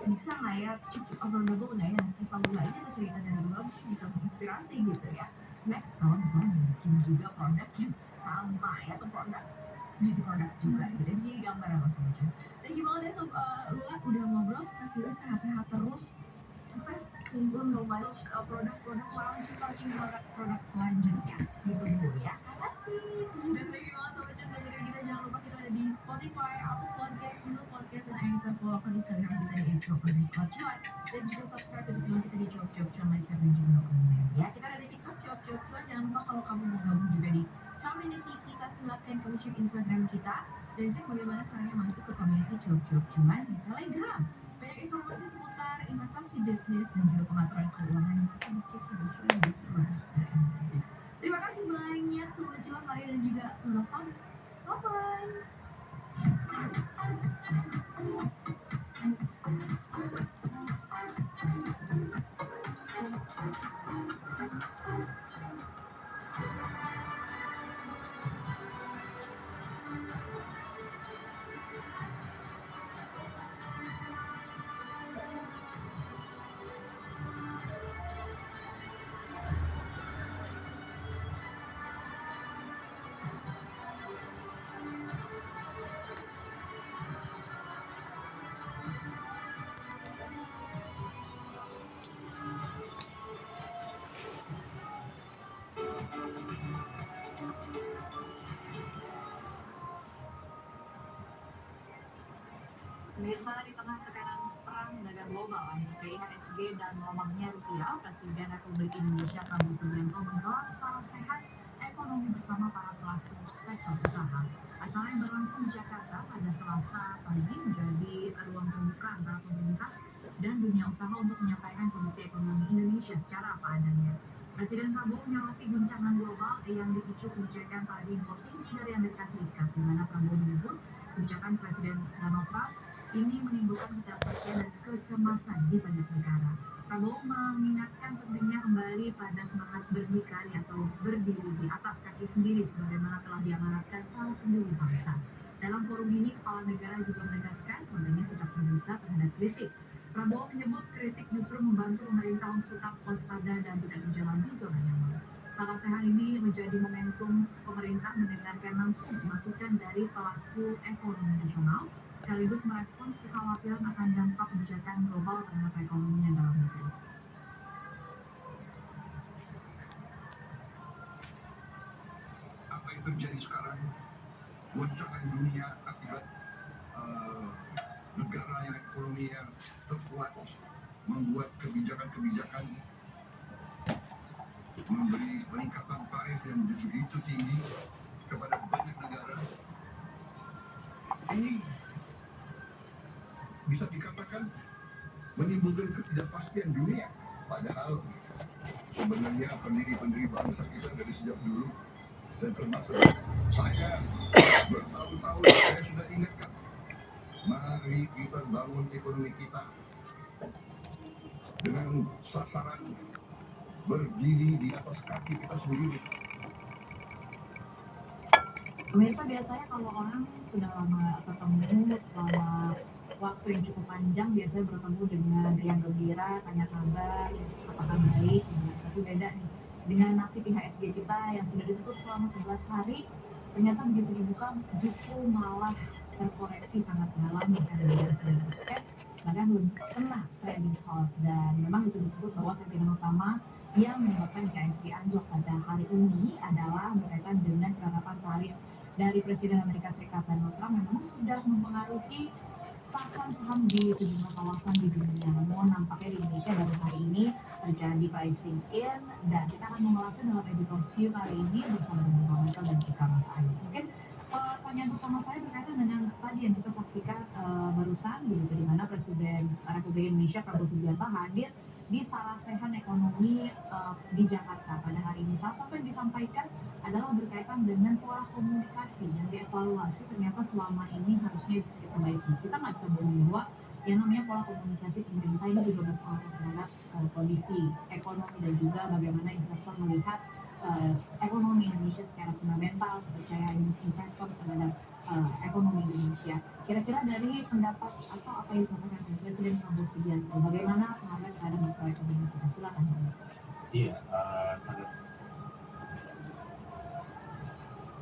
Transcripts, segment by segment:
Bisa nggak ya, cukup available nggak ya, kisah lainnya atau cerita dari luar mungkin bisa menginspirasi gitu ya. Next, kalau misalnya bikin juga produk yang sama ya, atau produk beauty product juga gitu ya, bisa jadi gambar ya langsung aja. Thank you banget ya Sob, Lula udah ngobrol, Mas Willy sehat-sehat terus, sukses kumpul launch produk-produk launching produk selanjutnya gitu dulu ya. Makasih. Dan thank you banget Sobat Cuan dengerin kita, jangan lupa kita ada di Spotify, Apple Podcast, Google Podcast, dan Anchor. Follow akun Instagram kita di @cuan dan juga subscribe ke channel kita di Cuan, like, share, dan juga komen ya. Kita ada di TikTok Cuan. Jangan lupa kalau kamu mau gabung juga di community kita, silakan kamu cek Instagram kita dan cek bagaimana caranya masuk ke community Cuan di Telegram. Banyak informasi seputar investasi, bisnis, dan juga pengaturan keuangan yang sedikit Sobat Cuan di luar dari. Terima kasih banyak Sobat Cuan, Maria dan juga Lelapam. Bye-bye. Pemirsa, di tengah tekanan perang dagang global antara IHSG dan melemahnya rupiah, Presiden Republik Indonesia Prabowo Subianto menggelar salam sehat ekonomi bersama para pelaku sektor usaha. Acara yang berlangsung di Jakarta pada Selasa pagi menjadi ruang terbuka antara pemerintah dan dunia usaha untuk menyampaikan kondisi ekonomi Indonesia secara apa adanya. Presiden Prabowo menyoroti guncangan global yang dipicu kebijakan tarif importing dari Amerika Serikat, di mana Prabowo menyebut kebijakan Presiden Donald Trump ini menimbulkan ketidakpastian dan kecemasan di banyak negara. Prabowo mengingatkan pentingnya kembali pada semangat berdikari atau berdiri di atas kaki sendiri sebagaimana telah diamanatkan para pendiri bangsa. Dalam forum ini, kepala negara juga menegaskan pentingnya sikap terbuka terhadap kritik. Prabowo menyebut kritik justru membantu pemerintah untuk tetap waspada dan tidak berjalan di zona nyaman. Salah sehat ini menjadi momentum pemerintah mendengarkan langsung masukan dari pelaku ekonomi nasional sekaligus merespons kekhawatiran akan dampak kebijakan global terhadap perekonomian dalam negeri. Apa yang terjadi sekarang, goncangan dunia akibat negara yang ekonominya terkuat membuat kebijakan-kebijakan memberi peningkatan tarif yang begitu tinggi kepada banyak negara. Ini bisa dikatakan menimbulkan ketidakpastian dunia. Padahal sebenarnya pendiri-pendiri bangsa kita dari sejak dulu, dan termasuk saya bertahun-tahun saya sudah ingatkan, mari kita bangun ekonomi kita dengan sasaran berdiri di atas kaki kita sendiri. Pemirsa, biasanya kalau orang sudah lama ketemu selama waktu yang cukup panjang, biasanya bertemu dengan yang gembira, tanya kabar, apakah baik, gitu. Tapi beda nih dengan nasib IHSG kita yang sudah ditutup selama 11 hari, ternyata begitu dibuka justru malah terkoreksi sangat dalam, bahkan dari sudah disket, bahkan belum kena trading halt. Dan memang disebut-sebut bahwa sentimen utama yang menyebabkan IHSG anjlok pada hari ini adalah berkaitan dengan penerapan tarif dari Presiden Amerika Serikat Donald Trump yang memang sudah mempengaruhi saham-saham di sejumlah kawasan di dunia. Namun nampaknya di Indonesia baru hari ini terjadi pricing in, dan kita akan mengulasnya dalam editorial view kali ini bersama dengan Bang Michael dan juga Mas Ayu. Mungkin pertanyaan pertama saya berkaitan dengan tadi yang kita saksikan barusan, gitu, di mana Presiden Republik Indonesia Prabowo Subianto hadir di Sarasehan Ekonomi di Jakarta pada hari ini. Salah satu yang disampaikan adalah berkaitan dengan pola komunikasi yang dievaluasi ternyata selama ini harusnya bisa diperbaiki. Kita nggak bisa bohong bahwa yang namanya pola komunikasi pemerintah ini juga berpengaruh terhadap kondisi ekonomi dan juga bagaimana investor melihat ekonomi Indonesia secara fundamental, kepercayaan investor terhadap ekonomi Indonesia. Kira-kira dari pendapat atau apa yang disampaikan oleh Presiden Prabowo Subianto. Bagaimana kemarin keadaan perekonomian kita? Silakan. Iya, sangat.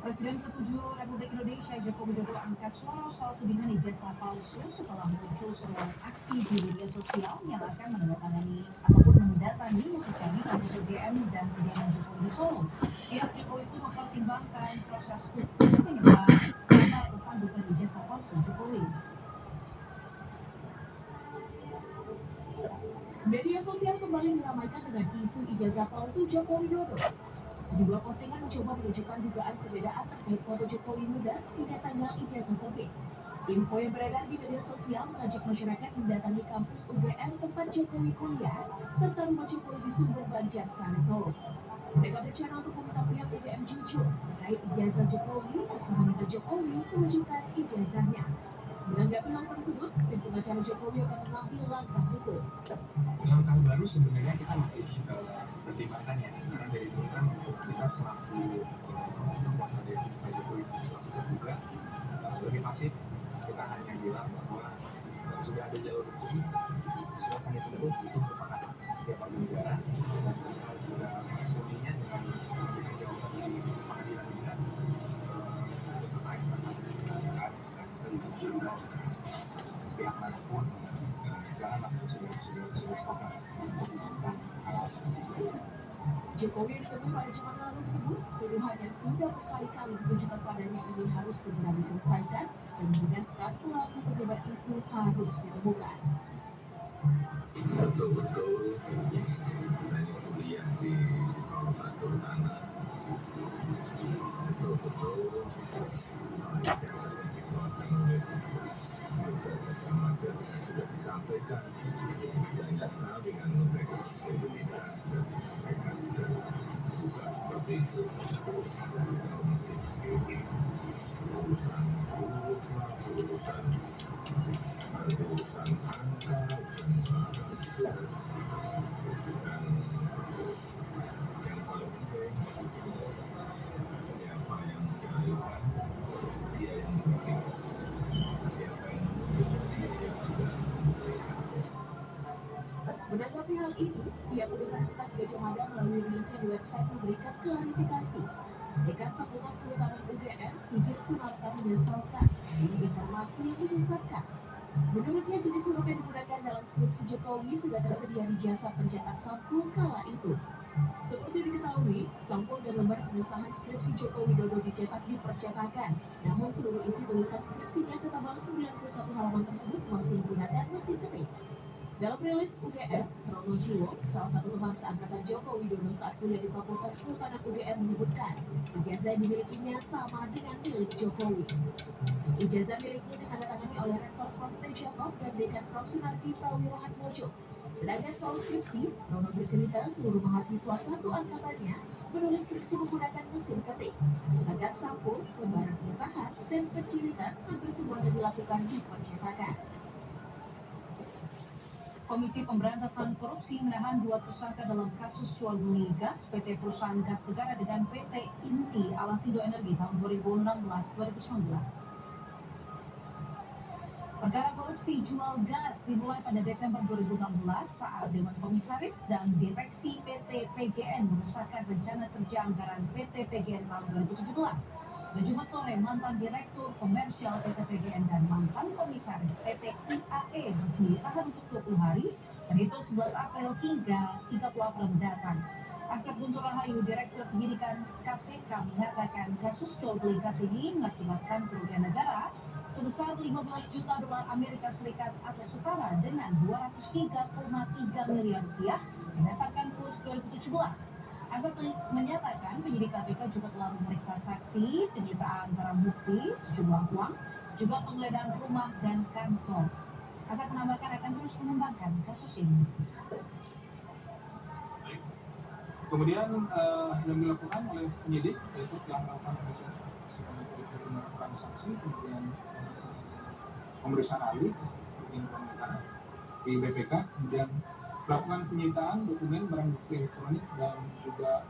Presiden ke-7 Republik Indonesia Joko Widodo angkat suara soal tudingan ijazah palsu setelah muncul seruan aksi di media sosial yang akan menandatangani ataupun mendatangi maksud kami kampus UGM dan kediaman Jokowi di Solo. Pihak Jokowi itu mempertimbangkan proses hukum penyebab karena utang bukan ijazah palsu Jokowi. Media sosial kembali diramaikan dengan isu ijazah palsu Joko Widodo. Sejumlah postingan mencoba menunjukkan dugaan perbedaan terkait foto Jokowi muda hingga tanggal ijazah terbit. Info yang beredar di media sosial mengajak masyarakat mendatangi kampus UGM tempat Jokowi kuliah serta rumah Jokowi di Sumber Banjarsari Solo. Mereka berencana untuk meminta pihak UGM jujur terkait ijazah Jokowi serta meminta Jokowi menunjukkan ijazahnya. Menanggapi hal tersebut, tim pengacara Jokowi akan mengambil langkah hukum. Langkah baru sebenarnya kita masih pertimbangkan ya, karena dari dulu kan kita selaku kuasa dari Pak Jokowi selaku terduga lebih pasif. Kita hanya bilang bahwa sudah ada jalur hukum, silakan ditempuh, itu merupakan hak setiap warga negara, dan kita sudah mengakomodirnya dengan memberikan jawaban di pengadilan juga sudah selesai karena kita juga pihak manapun janganlah sudah terus melakukan hal seperti itu. Jokowi bertemu pada Jumat lalu menyebut tuduhan yang sudah berkali-kali ditujukan padanya ini harus segera diselesaikan dan menegaskan pelaku penyebar isu harus ditemukan. Betul-betul saya kuliah di Fakultas Kehutanan, betul-betul ijazah yang dikeluarkan oleh Universitas Erlangga sudah disampaikan dan nasional dengan kredibilitas sudah disampaikan dan juga seperti itu. Kalau masih urusan huruf lah, urusan angka, urusan dan yang paling penting siapa yang menjalankan, dia yang memberikan, siapa yang memberikan, dia yang sudah memberikan. Menanggapi hal itu, pihak Universitas Gadjah Mada melalui rilisnya di website memberikan klarifikasi. Dekan Fakultas Kehutanan UGM, Sigit Sunarta menyesalkan ini informasi yang menyesatkan. Menurutnya jenis huruf yang digunakan dalam skripsi Jokowi sudah tersedia di jasa pencetak sampul kala itu. Seperti diketahui, sampul dan lembar pengesahan skripsi Joko Widodo dicetak di percetakan. Namun seluruh isi tulisan skripsinya setebal 91 halaman tersebut masih menggunakan mesin ketik. Dalam rilis UGM, Trono Jiwo, salah satu teman seangkatan Joko Widodo saat kuliah di Fakultas Kehutanan UGM menyebutkan, ijazah yang dimilikinya sama dengan milik Jokowi. Ijazah miliknya ditandatangani oleh Rektor Prof. Tejabov dan Dekan Prof. Sunarti Prawirohatmojo. Sedangkan soal skripsi, Rono bercerita seluruh mahasiswa satu angkatannya menulis skripsi menggunakan mesin ketik. Sedangkan sampul, lembaran pengesahan, dan penciritan hampir semuanya dilakukan di percetakan. Komisi Pemberantasan Korupsi menahan 2 tersangka dalam kasus jual beli gas PT Perusahaan Gas Negara dengan PT Inti Alasido Energi tahun 2016-2019. Perkara korupsi jual gas dimulai pada Desember 2016 saat Dewan Komisaris dan Direksi PT PGN mengesahkan rencana kerja anggaran PT PGN tahun 2017. Dan Jumat sore, mantan Direktur Komersial PT PGN dan mantan Komisaris PT IAE resmi ditahan untuk 20 hari, terhitung 11 April hingga 30 April mendatang. Asep Guntur Rahayu, Direktur Penyidikan KPK, mengatakan kasus jual beli gas ini mengakibatkan kerugian negara sebesar 15 juta dolar Amerika Serikat atau setara dengan 203,3 miliar rupiah berdasarkan kurs 2017. Asep menyatakan penyidik KPK juga telah memeriksa saksi, penyitaan barang bukti, sejumlah uang, juga penggeledahan rumah dan kantor. Asep menambahkan akan terus mengembangkan kasus ini. Kemudian yang dilakukan oleh penyidik yaitu telah melakukan pemeriksaan transaksi, kemudian pemeriksaan ahli di BPK, kemudian melakukan penyitaan dokumen barang bukti elektronik dan juga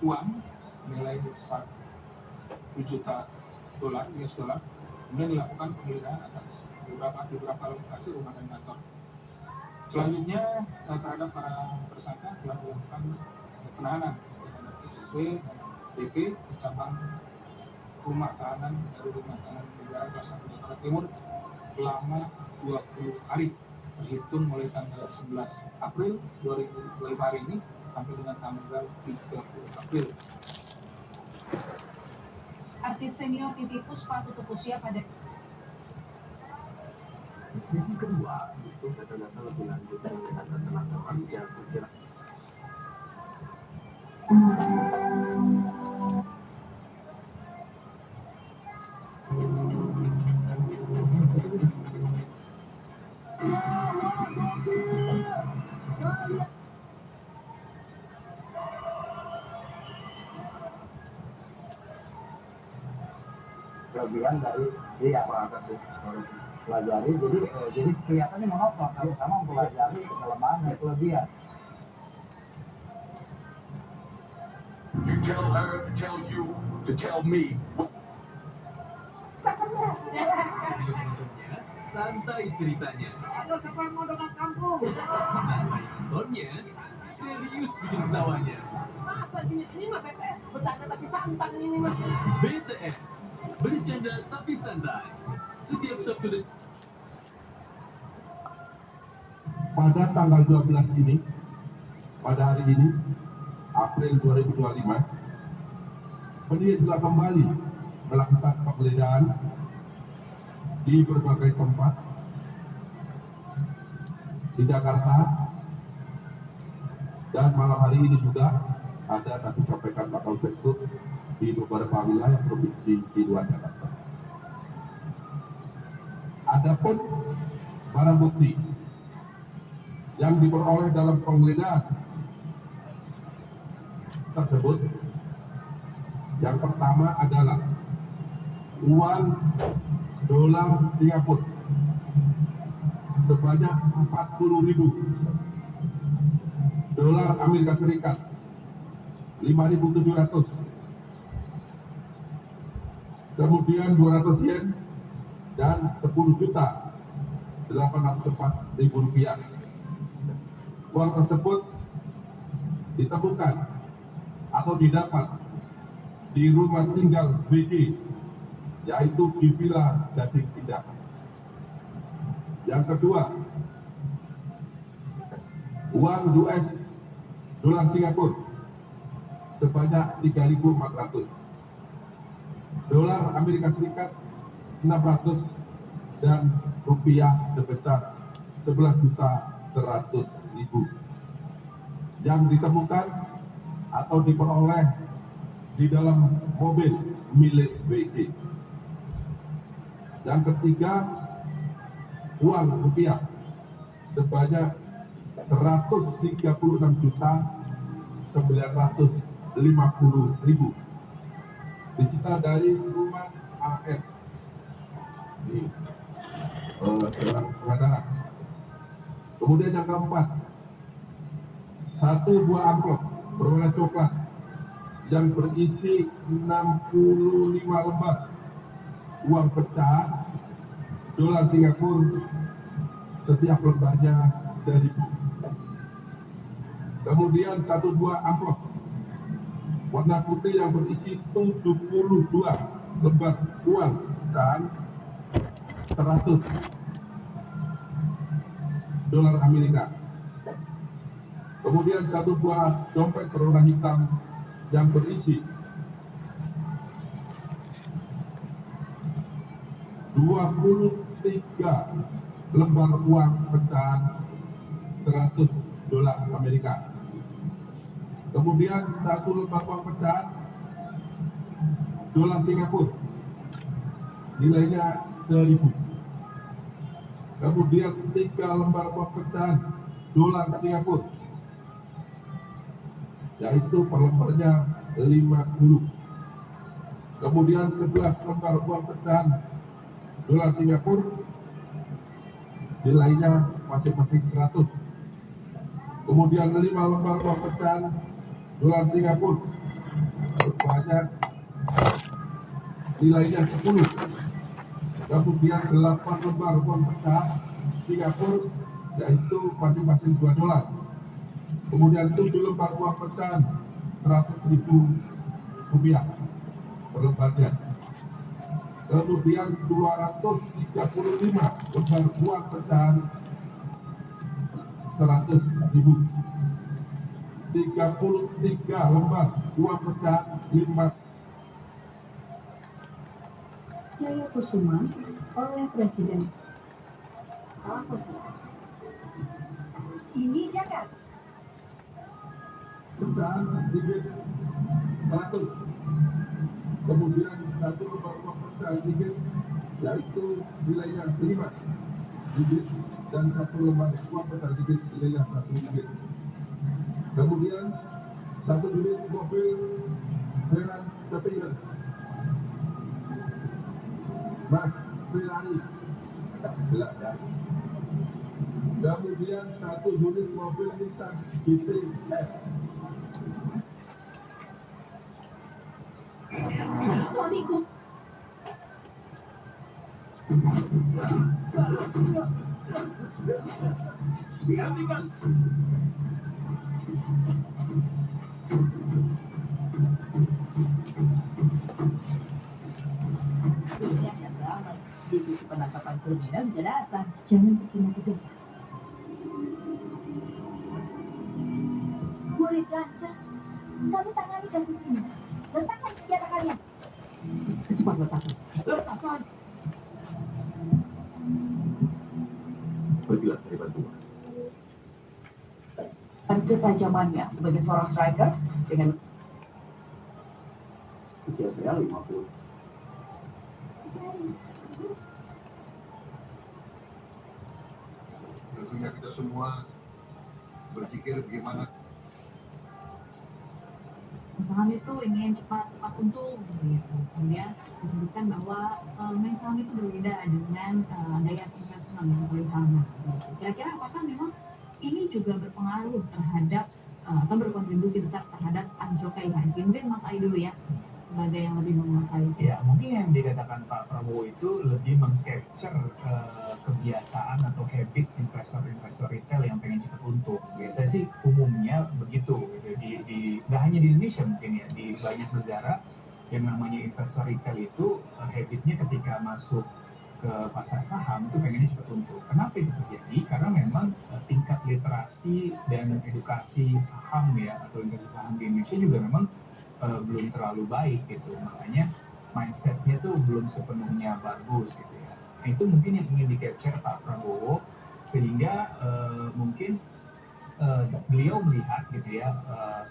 uang nilai 1 juta dolar US dollar Kemudian dilakukan penggeledahan atas beberapa lokasi rumah dan kantor. Selanjutnya terhadap para tersangka telah dilakukan penahanan terhadap ISW dan DP di cabang rumah tahanan dari rumah tahanan negara kelas 1 Jakarta Timur selama 20 hari terhitung mulai tanggal 11 April 2025 hari ini sampai dengan tanggal 30 April. Artis senior Titiek Puspa tutup usia pada Di sisi kedua, itu data-data lebih lanjut mengenai data tenaga kerja kira kelebihan dari dia pelajari, jadi kelihatannya monoton kalau sama mempelajari kelemahan dan kelebihan. You tell her to tell you to tell me. serius nontonnya, santai ceritanya. Aduh, siapa yang mau dongeng kampung? Santai nontonnya, serius bikin ketawanya. Masa ini mah BTS bercanda tapi santai ini mah. BTS, bercanda tapi santai. Setiap Sabtu dan pada tanggal 12 ini, pada hari ini, April 2025, penyidik telah kembali melakukan penggeledahan di berbagai tempat di Jakarta, dan malam hari ini juga ada kami sampaikan bakal Facebook di beberapa wilayah provinsi di luar Jakarta. Adapun barang bukti yang diperoleh dalam penggeledahan tersebut, yang pertama adalah uang dolar Singapura sebanyak 40.000, dolar Amerika Serikat 5.700, kemudian 200 yen dan 10.804.000 rupiah. Uang tersebut ditemukan atau didapat di rumah tinggal BG, yaitu di Villa Gading Indah. Yang kedua, uang US dolar Singapura sebanyak 3.400, dolar Amerika Serikat 600, dan rupiah sebesar 11.100.000 yang ditemukan atau diperoleh di dalam mobil milik BG. Yang ketiga, uang rupiah sebanyak 136.950.000 disita dari rumah AS di Pengadara. Kemudian yang keempat, satu buah amplop berwarna coklat yang berisi 65 lembar uang pecahan dolar Singapura, setiap lembarnya Rp1.000. Kemudian satu buah amplop warna putih yang berisi 72 lembar uang pecahan 100 dolar Amerika. Kemudian satu buah dompet berwarna hitam yang berisi 23 lembar uang pecahan 100 dolar Amerika. Kemudian satu lembar uang pecahan dolar Singapura, nilainya 1.000. Kemudian 3 lembar uang pecahan dolar Singapura, yaitu per lembarnya 50. Kemudian 11 lembar uang pecahan dolar Singapura, nilainya masing-masing 100. Kemudian 5 lembar uang pecahan dolar Singapura sebanyak nilainya 10. Kemudian 8 lembar uang pecahan Singapura, yaitu masing-masing $2. Kemudian 7 lembar uang pecahan Rp100.000 per lembarnya. Kemudian 235 lembar uang pecahan 100.000. 33 lembar uang pecahan 5. Jaya Kusuma oleh Presiden. Apa tuh? Ini dia kan? Pecahan sedikit 100. Kemudian 1 lembar uang pecahan sedikit, yaitu nilainya 5 digit, dan 1 lembar uang pecahan sedikit nilainya 1 digit. Kemudian 1 unit mobil dengan ketiga Mas Ferrari. Kemudian 1 unit mobil Nissan GT-S. Suamiku. Dihentikan. Divisi penangkapan kriminal sudah datang. Jangan bikin aku tuh. Murid lancar, kamu tangani kasus ini. Letakkan senjata kalian. Cepat letakkan. Letakkan. Pergilah cari bantuan. Dan ketajamannya sebagai seorang striker dengan Usia saya 50. Tentunya kita semua berpikir bagaimana Saham itu ingin cepat untung gitu. Kemudian disebutkan bahwa main saham itu berbeda dengan gaya investment yang berencana. Gitu. Kira-kira apakah memang ini juga berpengaruh terhadap atau berkontribusi besar terhadap anjloknya IHSG? Mungkin Mas Ai dulu ya, sebagai yang lebih menguasai. Ya, mungkin yang dikatakan Pak Prabowo itu lebih mengcapture kebiasaan atau habit investor retail yang pengen cepat untung. Biasanya sih umumnya begitu gitu. Nggak hanya di Indonesia mungkin ya, di banyak negara yang namanya investor retail itu habitnya ketika masuk ke pasar saham itu pengennya cepat untung. Kenapa itu terjadi? Karena memang tingkat literasi dan edukasi saham ya atau investasi saham di Indonesia juga memang belum terlalu baik gitu, makanya mindsetnya tuh belum sepenuhnya bagus gitu ya. Nah, itu mungkin yang ingin di-capture Pak Prabowo sehingga mungkin beliau melihat gitu ya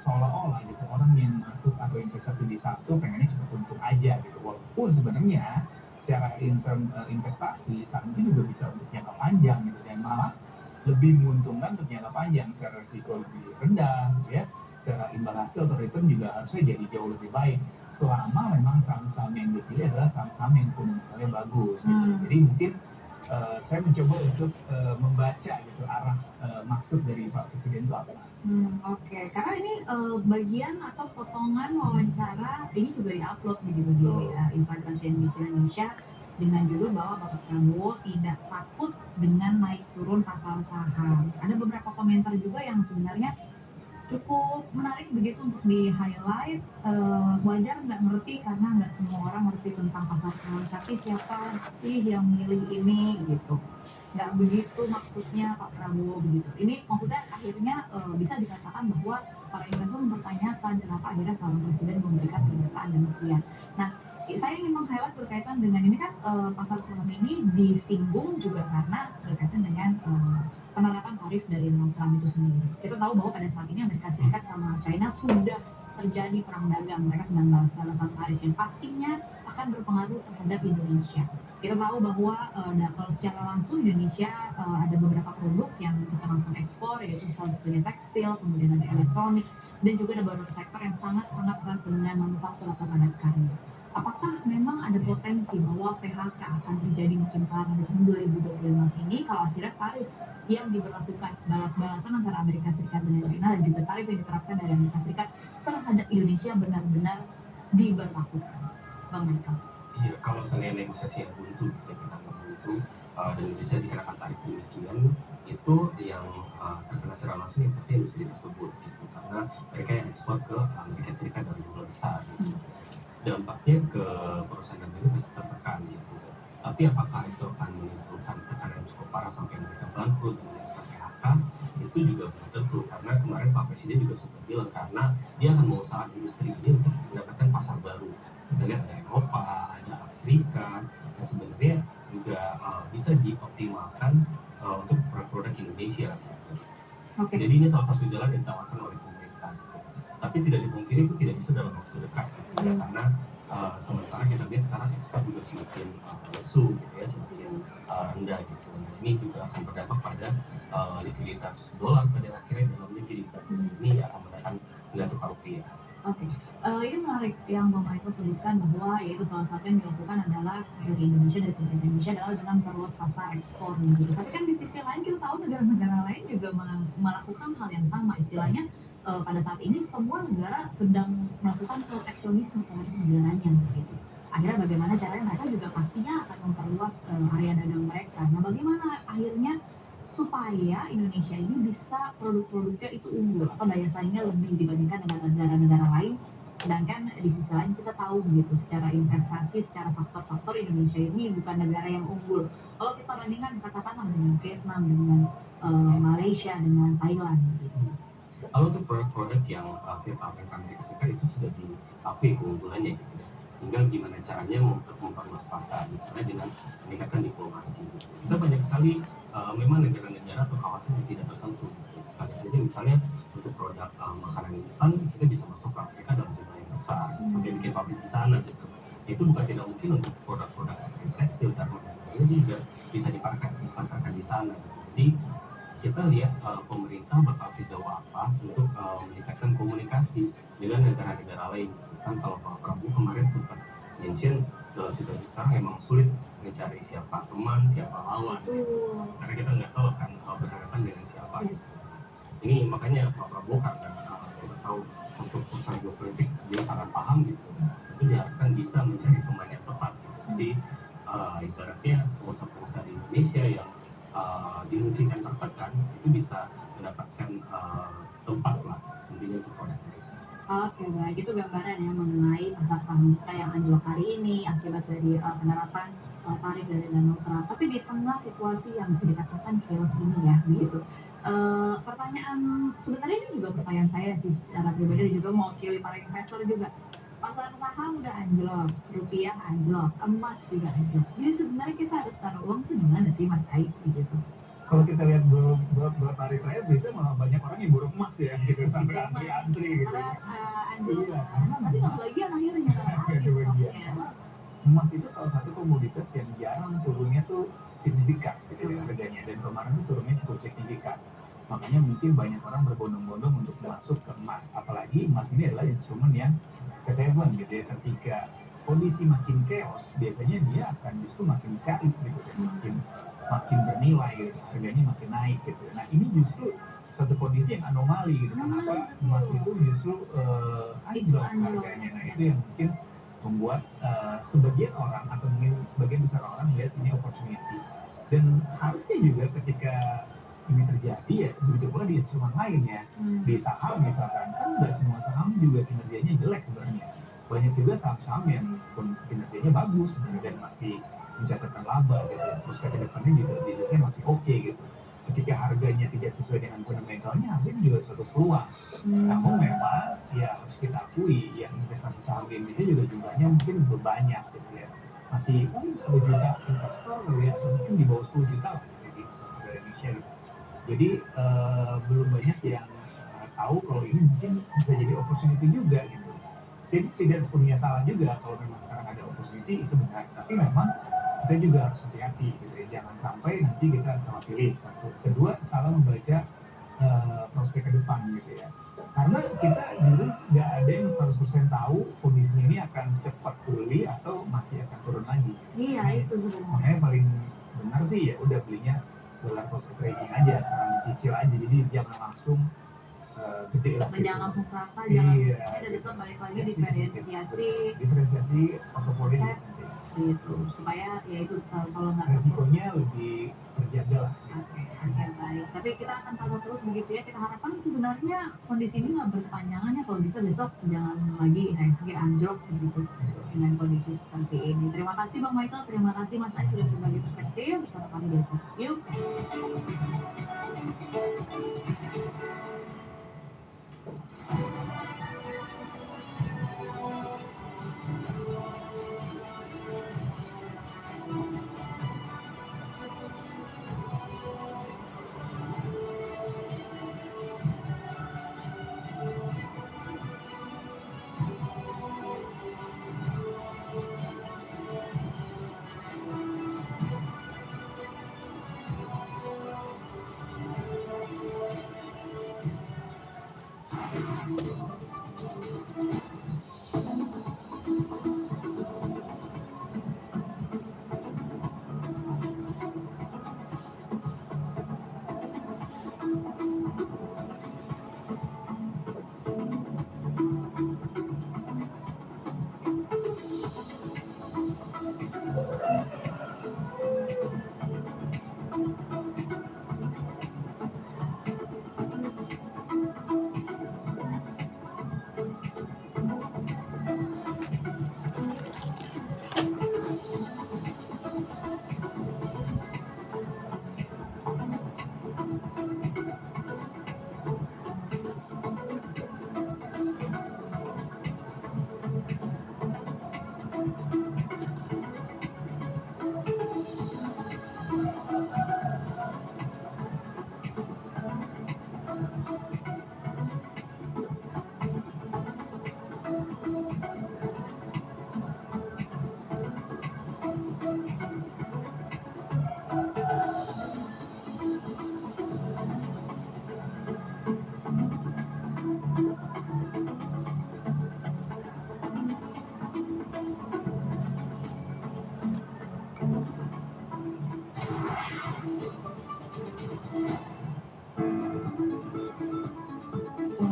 seolah-olah gitu orang yang masuk atau investasi di satu pengennya cepat untung aja gitu, walaupun sebenarnya secara investasi saham itu juga bisa untuk jangka panjang gitu dan malah lebih menguntungkan untuk jangka panjang secara risiko lebih rendah gitu ya. Secara imbal hasil atau return juga harusnya jadi jauh lebih baik selama memang saham-saham yang dipilih adalah saham-saham yang fundamentalnya bagus gitu. Jadi mungkin saya mencoba untuk membaca gitu arah maksud dari Pak Presiden itu apa. Oke. Karena ini bagian atau potongan wawancara ini juga diupload begitu di Instagram CNBC Indonesia dengan judul bahwa Bapak Prabowo tidak takut dengan naik turun pasar saham. Ada beberapa komentar juga yang sebenarnya cukup menarik begitu untuk di-highlight. Wajar nggak ngerti karena nggak semua orang ngerti tentang pasar saham, tapi siapa sih yang milih ini gitu. Nggak begitu maksudnya Pak Prabowo begitu. Ini maksudnya akhirnya bisa dikatakan bahwa para investor mempertanyakan kenapa akhirnya seorang presiden memberikan pernyataan demikian. Nah, saya ingin meng-highlight berkaitan dengan ini kan pasar saham ini disinggung juga karena berkaitan dengan penerapan tarif dari Donald Trump itu sendiri. Kita tahu bahwa pada saat ini Amerika Serikat sama China sudah terjadi perang dagang. Mereka sedang balas-balasan tarif yang pastinya akan berpengaruh terhadap Indonesia. Kita tahu bahwa kalau secara langsung Indonesia ada beberapa produk yang kita langsung ekspor, yaitu salah satunya tekstil, kemudian ada elektronik, dan juga ada beberapa sektor yang sangat-sangat erat dengan manufaktur atau padat karya. Apakah memang ada potensi bahwa PHK akan terjadi makin parah di tahun 2025 ini kalau akhirnya tarif yang diberlakukan balas-balasan antara Amerika Serikat dan China dan juga tarif yang diterapkan dari Amerika Serikat terhadap Indonesia benar-benar diberlakukan? Bang Michael. Iya, kalau saya negosiasi yang buntu gitu, dan bisa dikenakan tarif demikian, itu yang terkena secara langsung yang pasti industri tersebut gitu, karena mereka yang ekspor ke Amerika Serikat dari jumlah besar gitu. Dampaknya ke perusahaan dalam negeri pasti tertekan gitu. Tapi apakah itu akan menimbulkan tekanan yang cukup parah sampai mereka bangkrut dan melakukan PHK, itu juga belum tentu, karena kemarin Pak Presiden juga sempat bilang karena dia akan mengusahakan industri ini untuk mendapatkan pasar baru. Kita lihat ada Eropa, ada Afrika, yang sebenarnya juga bisa dioptimalkan untuk produk-produk Indonesia gitu. Jadi ini salah satu jalan yang ditawarkan oleh pemerintah gitu. Tapi tidak dipungkiri itu tidak bisa dalam waktu dekat gitu, karena sementara kita lihat sekarang ekspor juga semakin lesu gitu ya, semakin rendah gitu. Nah, ini juga akan berdampak pada likuiditas dolar pada akhirnya dalam negeri. Ini akan menekan nilai tukar rupiah. Ini menarik yang Bang Michael sebutkan bahwa yaitu salah satu yang dilakukan adalah dari Indonesia, dari pemerintah Indonesia adalah dengan perluas pasar ekspor gitu. Tapi kan di sisi lain kita tahu negara-negara lain juga melakukan hal yang sama, istilahnya pada saat ini semua negara sedang melakukan proteksionisme terhadap negaranya gitu. Akhirnya bagaimana caranya mereka juga pastinya akan memperluas area dagang mereka. Nah, bagaimana akhirnya supaya Indonesia ini bisa produk-produknya itu unggul atau daya saingnya lebih dibandingkan dengan negara-negara lain, sedangkan di sisi lain kita tahu gitu secara investasi, secara faktor-faktor Indonesia ini bukan negara yang unggul kalau kita bandingkan katakanlah dengan Vietnam, dengan Malaysia, dengan Thailand gitu. Kalau untuk produk-produk yang kita pamerkan Amerika Serikat itu sudah diakui keunggulannya gitu ya. Tinggal gimana caranya untuk memperluas pasar, misalnya dengan meningkatkan diplomasi. Kita banyak sekali memang negara-negara atau kawasan yang tidak tersentuh. Kali saja misalnya untuk produk makanan instan kita bisa masuk ke Afrika dalam jumlah yang besar, sampai bikin pabrik di sana gitu. Itu bukan tidak mungkin untuk produk-produk seperti tekstil, ini juga bisa dipasarkan di sana gitu. Jadi kita lihat pemerintah bakal sejauh apa untuk meningkatkan komunikasi dengan negara-negara lain. Kan kalau Pak Prabowo kemarin sempat mention dalam situasi sekarang emang sulit mencari siapa teman, siapa lawan, karena kita nggak tahu kan berhadapan dengan siapa. Ini makanya Pak Prabowo karena kita tahu untuk urusan geopolitik dia sangat paham gitu, itu diharapkan bisa mencari teman yang tepat gitu. Jadi ibaratnya pengusaha-pengusaha di Indonesia yang dimungkinkan tertekan itu bisa mendapatkan tempat lah intinya untuk produk mereka. Oke, baik, itu gambaran ya mengenai pasar saham kita yang anjlok hari ini akibat dari penerapan tarif dari Donald Trump. Tapi di tengah situasi yang bisa dikatakan chaos ini ya, begitu. Pertanyaan sebenarnya ini juga pertanyaan saya sih secara pribadi dan juga mewakili para investor juga. Pasar saham udah anjlok, rupiah anjlok, emas juga anjlok. Jadi sebenarnya kita harus taruh uang tuh di mana sih Mas Aik gitu? Kalau kita lihat beberapa hari terakhir berita malah banyak orang yang buru emas ya gitu sampai antri gitu. Anjlok. Tapi nggak lagi akhirnya habis stoknya. Emas itu salah satu komoditas yang jarang turunnya tuh signifikan gitu ya harganya, dan kemarin tuh turunnya cukup signifikan. Makanya mungkin banyak orang berbondong-bondong untuk masuk ke emas, apalagi emas ini adalah instrumen yang safe haven gitu ya. Ketika kondisi makin chaos, biasanya dia akan justru makin cair gitu ya, makin bernilai gitu, harganya makin naik gitu. Nah ini justru suatu kondisi yang anomali gitu. Kenapa emas itu justru anjlok harganya? Nah itu yang mungkin membuat sebagian orang atau mungkin sebagian besar orang melihat ini opportunity. Dan harusnya juga ketika ini terjadi ya begitu pula di instrumen lain ya, di saham misalkan kan nggak semua saham juga kinerjanya jelek sebenarnya. Banyak juga saham-saham yang kinerjanya bagus dan masih mencatatkan laba gitu, prospek ke depannya juga bisnisnya masih oke gitu. Ketika harganya tidak sesuai dengan fundamentalnya, harganya juga suatu peluang. Namun memang ya harus kita akui yang investasi saham di Indonesia juga jumlahnya mungkin lebih banyak gitu ya. Masih 10 juta investor ya, mungkin di bawah 10 juta lah di negara Indonesia gitu. Jadi belum banyak yang tahu kalau ini mungkin bisa jadi opportunity juga gitu. Jadi tidak sepenuhnya salah juga kalau memang sekarang ada opportunity, itu benar. Tapi memang kita juga harus hati-hati gitu ya. Jangan sampai nanti kita salah pilih. Satu, kedua salah membaca prospek ke depan gitu ya. Karena kita dulu nggak ada yang 100% tahu kondisi ini akan cepat pulih atau masih akan turun lagi. Iya, itu sebenarnya. Makanya paling benar sih ya udah belinya dolar cost averaging aja, sekarang cicil aja. Jadi jangan langsung gede lah. Jangan langsung serata, jangan langsung dan tetap balik lagi diferensiasi portofolio. gitu supaya ya itu kalau nggak resikonya lebih terjaga lah. Oke, baik. Tapi kita akan pantau terus begitu ya. Kita harapkan sebenarnya kondisi ini nggak berkepanjangan ya. Kalau bisa besok jangan lagi IHSG anjlok begitu dengan kondisi seperti ini. Terima kasih Bang Michael, terima kasih Mas Ais sudah berbagi perspektif bersama kami di Yuk.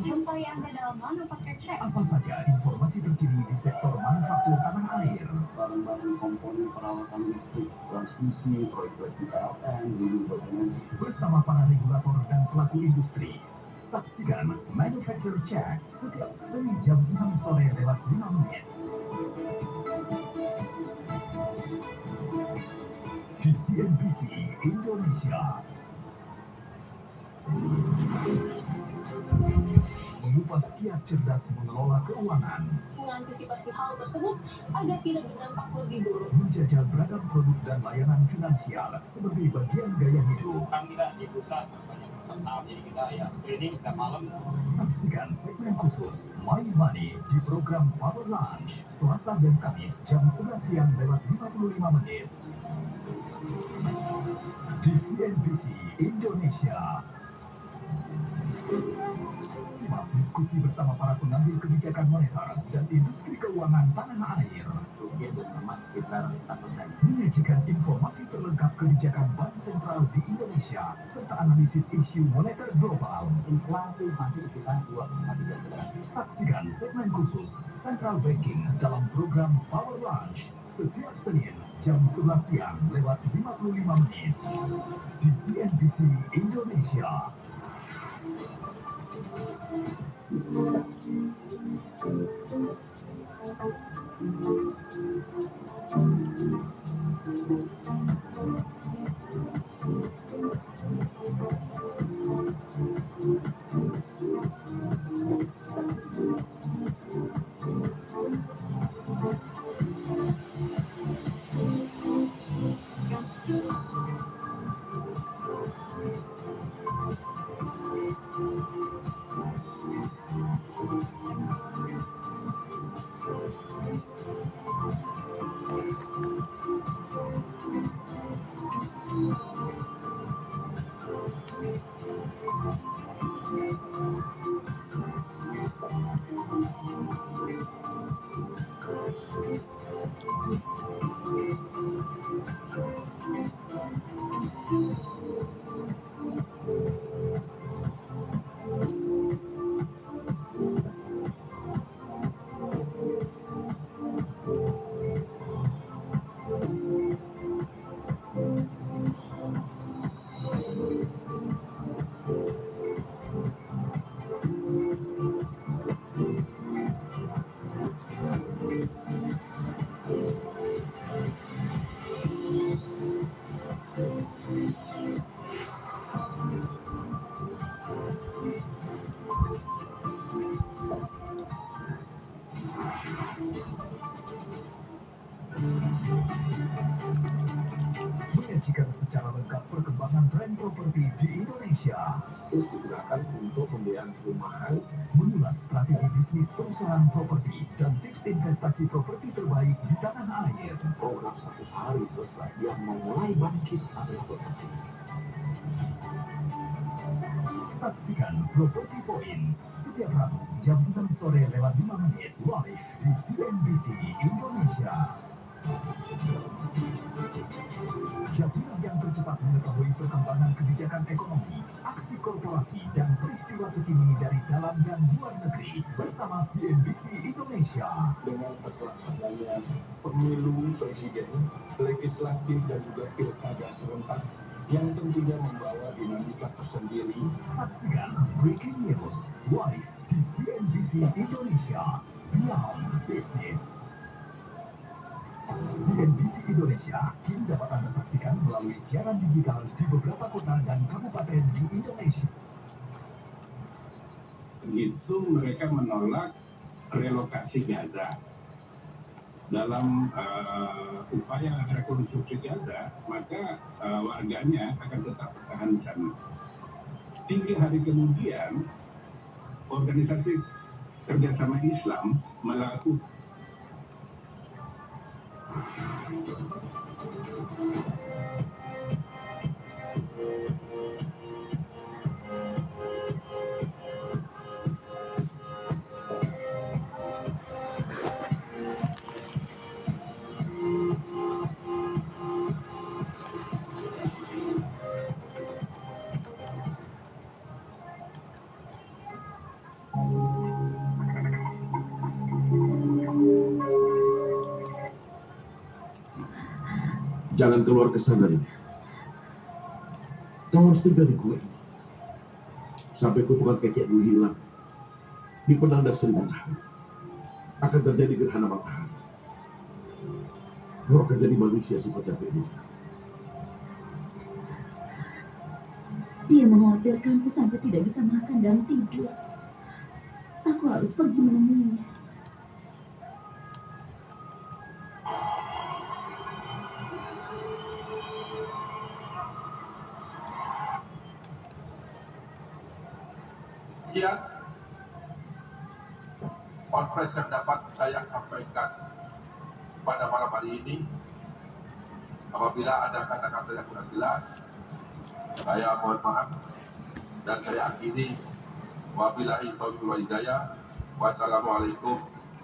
Jumpai Anda dalam Manufacture Check. Apa saja informasi terkini di sektor manufaktur tanah air? Barang-barang komponen peralatan listrik, transmisi, proyek-proyek PLN, renewable energy. Bersama para regulator dan pelaku industri. Saksikan Manufacture Check setiap Senin jam 6 sore lewat 5 menit. Di CNBC Indonesia. Mengupas kiat cerdas mengelola keuangan, mengantisipasi hal tersebut agar tidak berdampak lebih buruk. menjajal beragam produk dan layanan finansial sebagai bagian gaya hidup. Kan kita di bursa banyak pasar saham, jadi kita ya screening setiap malam. Saksikan segmen khusus My Money di program Power Lunch Selasa dan Kamis jam 11 siang lewat 55 menit di CNBC Indonesia. Simak diskusi bersama para pengambil kebijakan moneter dan industri keuangan tanah air. Rupiah dan emas sekitar 4%. Menyajikan informasi terlengkap kebijakan Bank Sentral di Indonesia serta analisis isu moneter global. Inflasi masih di kisaran 2,3%. Saksikan segmen khusus Central Banking dalam program Power Lunch setiap Senin jam 11 siang lewat 55 menit di CNBC Indonesia. saksikan secara lengkap perkembangan tren properti di Indonesia. Terus digunakan untuk pembiayaan perumahan, Mengulas strategi bisnis perusahaan properti dan tips investasi properti terbaik di tanah air. program 1 hari selesai yang memulai bangkit adalah properti. Saksikan Properti Point setiap Rabu jam 6 sore lewat 5 menit live di CNBC Indonesia. Jadilah yang tercepat mengetahui perkembangan kebijakan ekonomi, aksi korporasi, dan peristiwa terkini dari dalam dan luar negeri bersama CNBC Indonesia. Dengan terlaksananya pemilu presiden, legislatif, dan juga pilkada serentak yang tentunya membawa dinamika tersendiri. Saksikan Breaking News live di CNBC Indonesia Beyond Business. CNBC Indonesia kini dapat Anda saksikan melalui siaran digital di beberapa kota dan kabupaten di Indonesia. Itu mereka menolak relokasi Gaza. Dalam upaya rekonstruksi Gaza, maka warganya akan tetap bertahan di sana. 3 hari kemudian, organisasi kerjasama Islam melakukan Jangan keluar ke sana ini. Kau harus tinggal di gue sampai kutukan kekekmu hilang. Di penanda 1000 tahun akan terjadi gerhana matahari. Kau akan jadi manusia seperti apa ini. Dia mengkhawatirkanku sampai tidak bisa makan dan tidur. Aku harus pergi menemuinya. Ya, konferensi yang dapat saya sampaikan pada malam hari ini, apabila ada kata-kata yang kurang jelas, saya mohon maaf dan saya akhiri. Wabillahi taufiq wal hidayah. Wassalamualaikum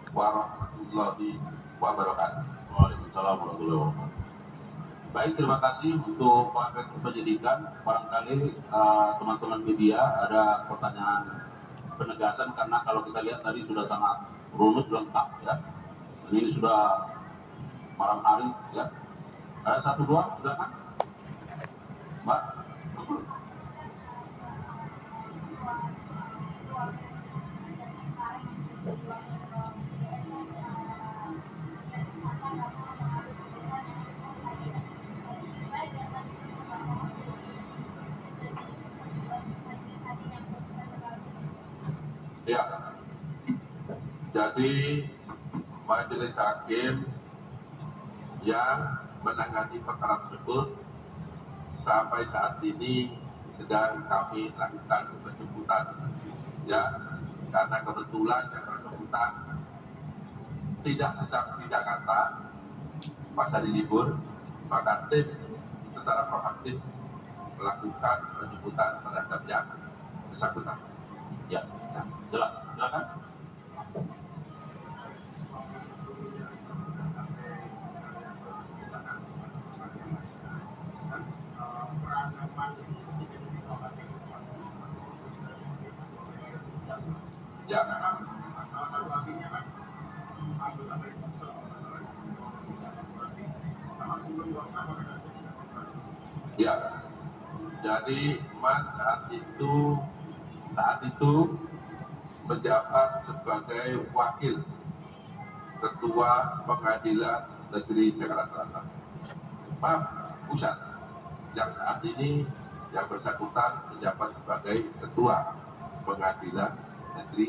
warahmatullahi wabarakatuh. Waalaikumsalam warahmatullahi wabarakatuh. Baik, terima kasih untuk Pak Rektor Penyidikan. Barangkali teman-teman media ada pertanyaan penegasan, karena kalau kita lihat tadi sudah sangat runut lengkap ya. Ini sudah malam hari ya. Ada 1, 2, silakan. Mbak. Ya, jadi majelis hakim yang menangani perkara tersebut sampai saat ini sedang kami lakukan penjemputan, ya, karena kebetulan yang bersangkutan tidak sedang di Jakarta pas hari libur, maka tim secara proaktif melakukan penjemputan terhadap yang bersangkutan. Ya, jelas. Silakan. Ya, ya. Jadi Mas saat itu menjabat sebagai wakil Ketua Pengadilan Negeri Jakarta Selatan. Pak Pusat, yang saat ini yang bersangkutan menjabat sebagai Ketua Pengadilan Negeri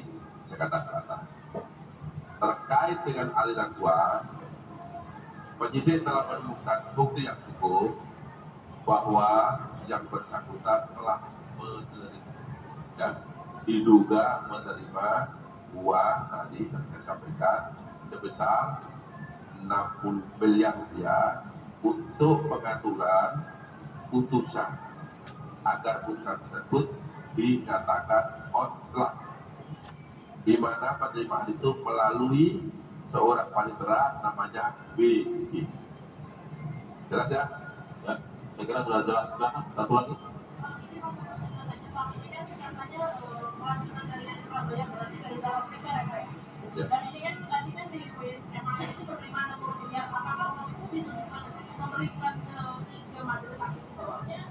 Jakarta Selatan. Terkait dengan aliran uang, penyidik telah menemukan bukti yang cukup bahwa yang bersangkutan telah menerima, ya, diduga menerima uang tadi yang saya sampaikan sebesar 60 miliar rupiah untuk pengaturan putusan agar putusan tersebut dinyatakan online, di mana penerimaan itu melalui seorang panitera namanya BG. Jelas ya? Ya, saya kira sudah jelas. Satu lagi. Ya. Dan ini kan tadi kan di MA itu penerimaan 60 miliar, apakah itu memberikan ke majelis hakim di bawahnya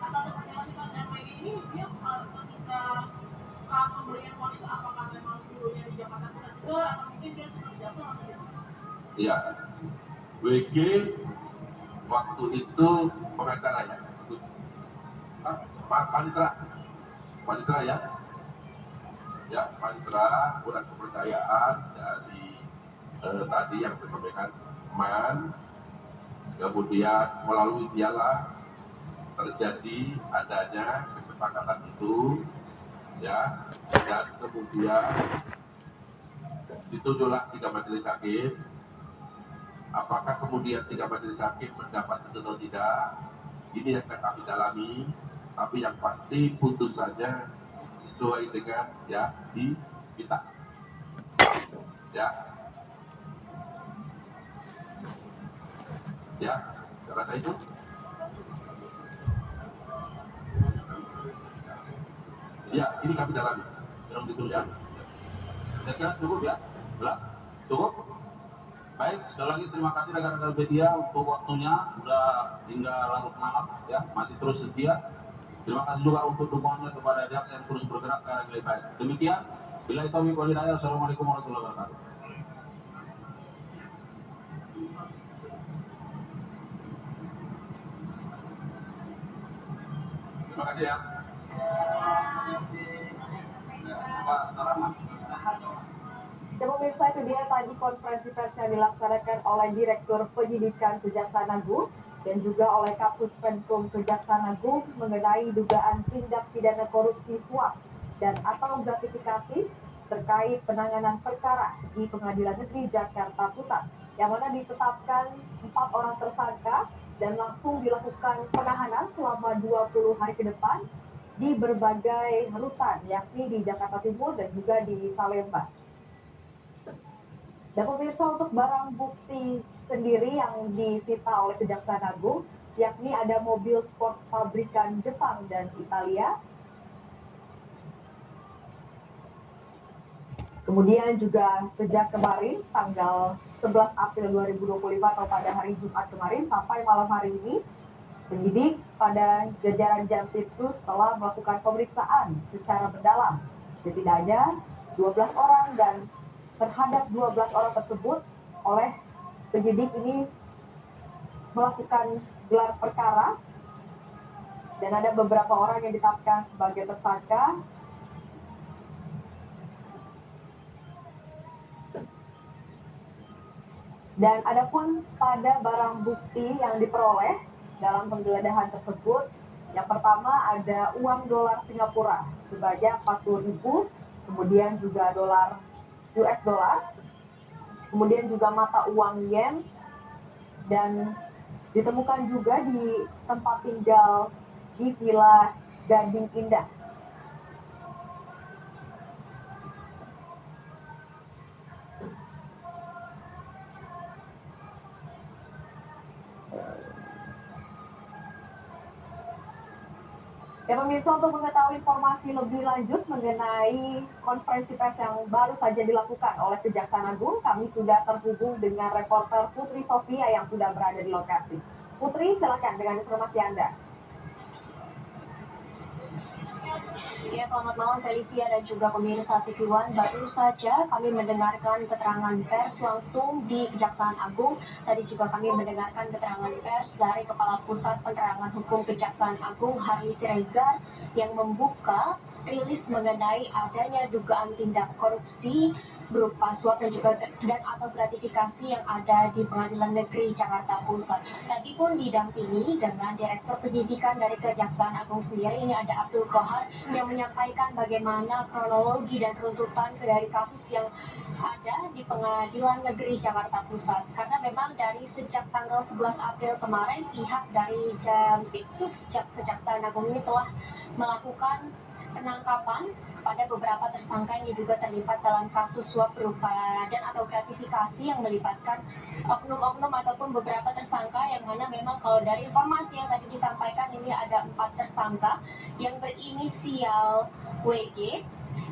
atau seperti apa sih Pak MA ini dia ketika pemberian uang itu apakah memang dulunya di Jakarta Pusat juga atau mungkin dia sudah jatuh atau gitu? Iya, WG waktu itu pengacaranya, panitera ya. Ya, panitera kurang kepercayaan dari tadi yang disampaikan Man, kemudian melalui dialah terjadi adanya kesepakatan itu, ya, dan kemudian ditunjuklah 3 majelis hakim. Apakah kemudian 3 majelis hakim mendapat itu atau tidak? Ini yang kami dalami, tapi yang pasti putusannya sesuai dengan ya di kita, ya, ya, karena itu ya ini kami dalami, jangan gitu ya. Saya kira cukup ya, cukup. Baik, sekali lagi terima kasih rekan-rekan media untuk waktunya, udah hingga larut malam ya, masih terus setia. Terima kasih juga untuk dukungannya kepada Jaksa yang terus bergerak ke arah yang lebih baik. Demikian, bila itu wal hidayah. Assalamualaikum warahmatullahi wabarakatuh. Terima kasih ya. Pak Rahmat. Ya pemirsa, itu dia tadi konferensi pers yang dilaksanakan oleh Direktur Penyidikan Kejaksaan Agung dan juga oleh Kapus Penkum Kejaksaan Agung mengenai dugaan tindak pidana korupsi suap dan atau gratifikasi terkait penanganan perkara di Pengadilan Negeri Jakarta Pusat, yang mana ditetapkan 4 orang tersangka dan langsung dilakukan penahanan selama 20 hari ke depan di berbagai rutan, yakni di Jakarta Timur dan juga di Salemba. Dan pemirsa, untuk barang bukti sendiri yang disita oleh Kejaksaan Agung, yakni ada mobil sport pabrikan Jepang dan Italia. Kemudian juga sejak kemarin, tanggal 11 April 2025 atau pada hari Jumat kemarin sampai malam hari ini, penyidik pada jajaran Jampitsus telah melakukan pemeriksaan secara mendalam. Setidaknya 12 orang dan terhadap 12 orang tersebut oleh penyidik ini melakukan gelar perkara dan ada beberapa orang yang ditetapkan sebagai tersangka. Dan adapun pada barang bukti yang diperoleh dalam penggeledahan tersebut, yang pertama ada uang dolar Singapura sebanyak 40.000, kemudian juga dolar US dollar, kemudian juga mata uang yen, dan ditemukan juga di tempat tinggal di Villa Gading Indah. Ya pemirsa, untuk mengetahui informasi lebih lanjut mengenai konferensi pers yang baru saja dilakukan oleh Kejaksaan Agung, kami sudah terhubung dengan reporter Putri Sofia yang sudah berada di lokasi. Putri, silakan dengan informasi Anda. Ya, selamat malam Felicia dan juga pemirsa TV One. Baru saja kami mendengarkan keterangan pers langsung di Kejaksaan Agung. Tadi juga kami mendengarkan keterangan pers dari Kepala Pusat Penerangan Hukum Kejaksaan Agung, Harli Siregar, yang membuka rilis mengenai adanya dugaan tindak korupsi berupa suap dan atau gratifikasi yang ada di Pengadilan Negeri Jakarta Pusat. Tadi pun didampingi dengan Direktur Penyidikan dari Kejaksaan Agung sendiri, ini ada Abdul Kohar, yang menyampaikan bagaimana kronologi dan runtutan dari kasus yang ada di Pengadilan Negeri Jakarta Pusat. Karena memang dari sejak tanggal 11 April kemarin, pihak dari Jampitsus Kejaksaan Agung ini telah melakukan penangkapan kepada beberapa tersangka yang diduga terlibat dalam kasus suap berupa dan atau gratifikasi yang melibatkan oknum-oknum ataupun beberapa tersangka, yang mana memang kalau dari informasi yang tadi disampaikan ini ada 4 tersangka yang berinisial WG,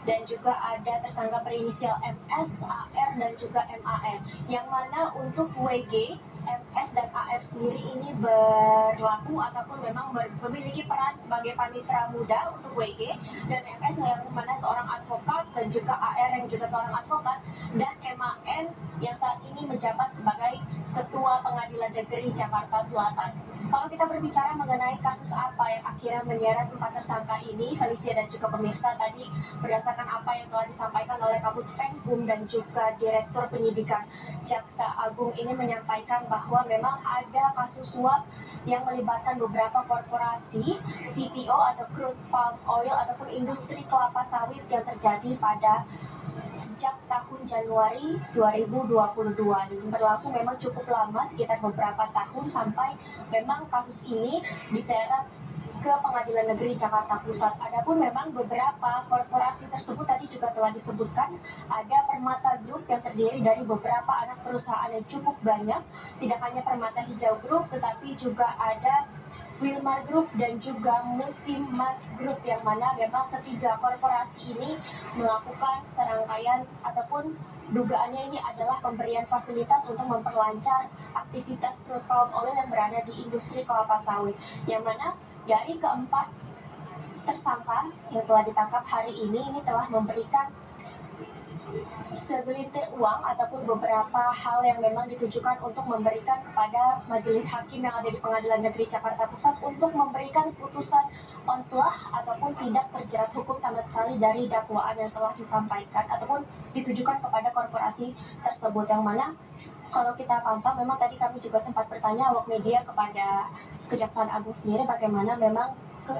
dan juga ada tersangka berinisial MS, AR, dan juga MAN, yang mana untuk WG, MS, dan AR sendiri ini berlaku ataupun memang memiliki peran sebagai panitera muda untuk WG, dan MS yang mana seorang advokat, dan juga AR yang juga seorang advokat, dan MAN yang saat ini menjabat sebagai Ketua Pengadilan Negeri Jakarta Selatan. Kalau kita berbicara mengenai kasus apa yang akhirnya menyeret 4 tersangka ini, Felicia dan juga pemirsa, tadi berdasarkan apa yang telah disampaikan oleh Kapus Penkum dan juga Direktur Penyidikan Jaksa Agung ini menyampaikan bahwa memang ada kasus suap yang melibatkan beberapa korporasi CPO atau crude palm oil ataupun industri kelapa sawit yang terjadi pada sejak tahun Januari 2022 dan berlangsung memang cukup lama, sekitar beberapa tahun, sampai memang kasus ini diseret ke Pengadilan Negeri Jakarta Pusat. Adapun memang beberapa korporasi tersebut tadi juga telah disebutkan, ada Permata Group yang terdiri dari beberapa anak perusahaan yang cukup banyak, tidak hanya Permata Hijau Group tetapi juga ada Wilmar Group dan juga Musim Mas Group, yang mana memang ketiga korporasi ini melakukan serangkaian ataupun dugaannya ini adalah pemberian fasilitas untuk memperlancar aktivitas crude palm oil yang berada di industri kelapa sawit, yang mana dari keempat tersangka yang telah ditangkap hari ini telah memberikan segelintir uang ataupun beberapa hal yang memang ditujukan untuk memberikan kepada majelis hakim yang ada di Pengadilan Negeri Jakarta Pusat untuk memberikan putusan onslah ataupun tidak terjerat hukum sama sekali dari dakwaan yang telah disampaikan ataupun ditujukan kepada korporasi tersebut, yang mana kalau kita pantau memang tadi kami juga sempat bertanya awak media kepada Kejaksaan Agung sendiri bagaimana memang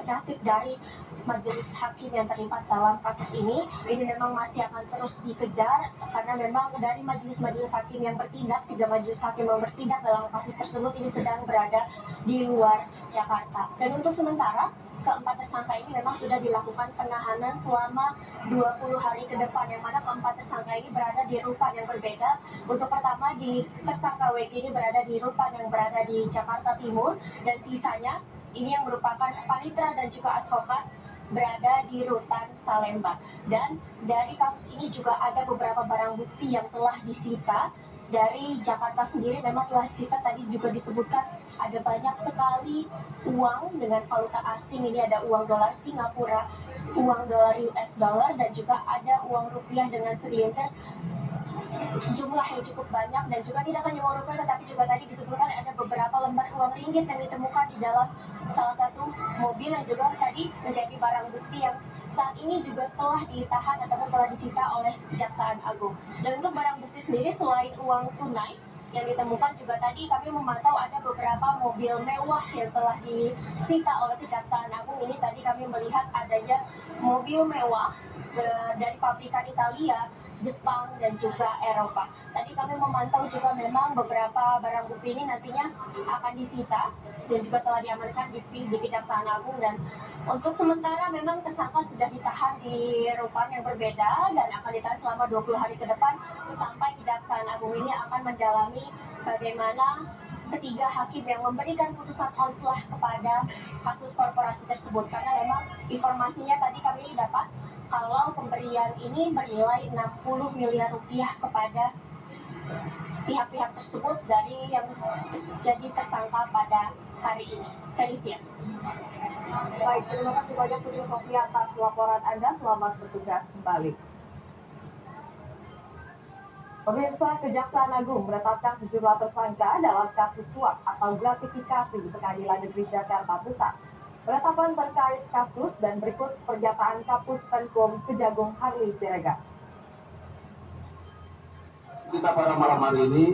nasib dari majelis hakim yang terlibat dalam kasus ini memang masih akan terus dikejar, karena memang dari majelis-majelis hakim yang bertindak, 3 majelis hakim yang bertindak dalam kasus tersebut ini sedang berada di luar Jakarta. Dan untuk sementara keempat tersangka ini memang sudah dilakukan penahanan selama 20 hari ke depan, yang mana keempat tersangka ini berada di rutan yang berbeda. Untuk pertama di tersangka WG ini berada di rutan yang berada di Jakarta Timur, dan sisanya ini yang merupakan panitera dan juga advokat berada di rutan Salemba. Dan dari kasus ini juga ada beberapa barang bukti yang telah disita. Dari Jakarta sendiri memang telah disita, tadi juga disebutkan ada banyak sekali uang dengan valuta asing. Ini ada uang dolar Singapura, uang dolar US dollar, dan juga ada uang rupiah dengan segelintir jumlah yang cukup banyak, dan juga tidak hanya uang rupiah tetapi juga tadi disebutkan ada beberapa lembar uang ringgit yang ditemukan di dalam salah satu mobil yang juga tadi menjadi barang bukti yang saat ini juga telah ditahan ataupun telah disita oleh Kejaksaan Agung. Dan untuk barang bukti sendiri selain uang tunai yang ditemukan juga tadi kami memantau ada beberapa mobil mewah yang telah disita oleh Kejaksaan Agung. Ini tadi kami melihat adanya mobil mewah dari pabrikan Italia, Jepang, dan juga Eropa. Tadi kami memantau juga memang beberapa barang bukti ini nantinya akan disita dan juga telah diamankan di Kejaksaan Agung. Dan untuk sementara memang tersangka sudah ditahan di rutan yang berbeda dan akan ditahan selama 20 hari ke depan sampai Kejaksaan Agung ini akan mendalami bagaimana ketiga hakim yang memberikan putusan onslah kepada kasus korporasi tersebut. Karena memang informasinya tadi kami dapat kalau pemberian ini bernilai 60 miliar rupiah kepada pihak-pihak tersebut dari yang jadi tersangka pada hari ini. Felicia. Baik, terima kasih banyak Putri Sofia atas laporan Anda. Selamat bertugas kembali. Pemirsa, Kejaksaan Agung menetapkan sejumlah tersangka dalam kasus suap atau gratifikasi di Pengadilan Negeri Jakarta Pusat. Penetapan terkait kasus dan berikut pernyataan Kapus Penkum Kejagung Harley Siregar. kita pada malam hari ini,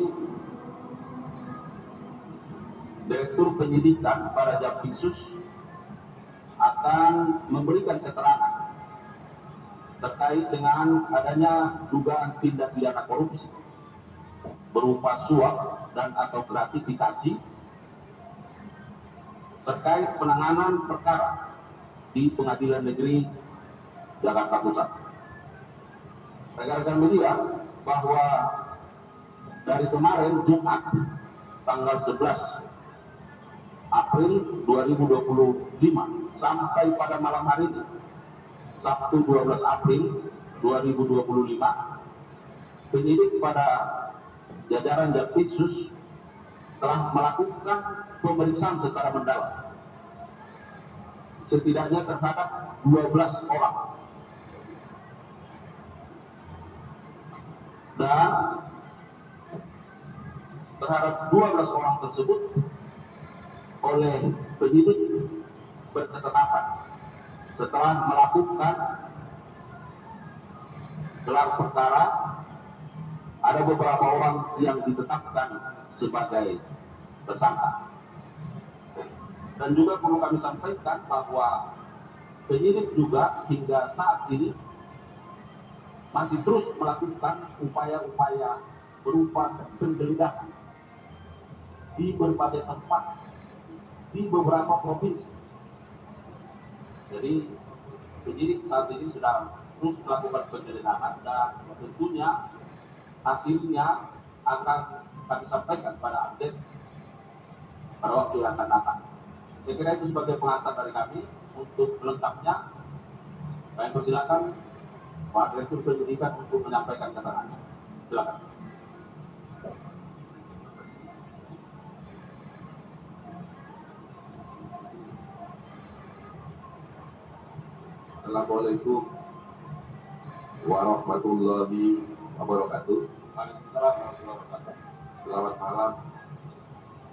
Direktur Penyidikan pada Jampitsus akan memberikan keterangan terkait dengan adanya dugaan tindak pidana korupsi berupa suap dan atau gratifikasi terkait penanganan perkara di Pengadilan Negeri Jakarta Pusat. Rekan-rekan media, bahwa dari kemarin Jumat tanggal 11 April 2025 sampai pada malam hari ini Sabtu 12 April 2025, penyidik pada jajaran Jampitsus telah melakukan pemeriksaan secara mendalam setidaknya terhadap 12 orang, dan terhadap 12 orang tersebut oleh penyidik berketetapan setelah melakukan gelar perkara. Ada beberapa orang yang ditetapkan sebagai tersangka. Dan juga perlu kami sampaikan bahwa penyidik juga hingga saat ini masih terus melakukan upaya-upaya berupa penggeledahan di berbagai tempat di beberapa provinsi. Jadi penyidik saat ini sedang terus melakukan penggeledahan dan tentunya hasilnya akan kami sampaikan pada update pada waktu yang akan datang. Saya kira itu sebagai pengantar dari kami. Untuk lengkapnya, kami persilakan Pak Direktur Penyidikan untuk menyampaikan keterangannya. Silakan. Assalamualaikum warahmatullahi wabarakatuh. Selamat malam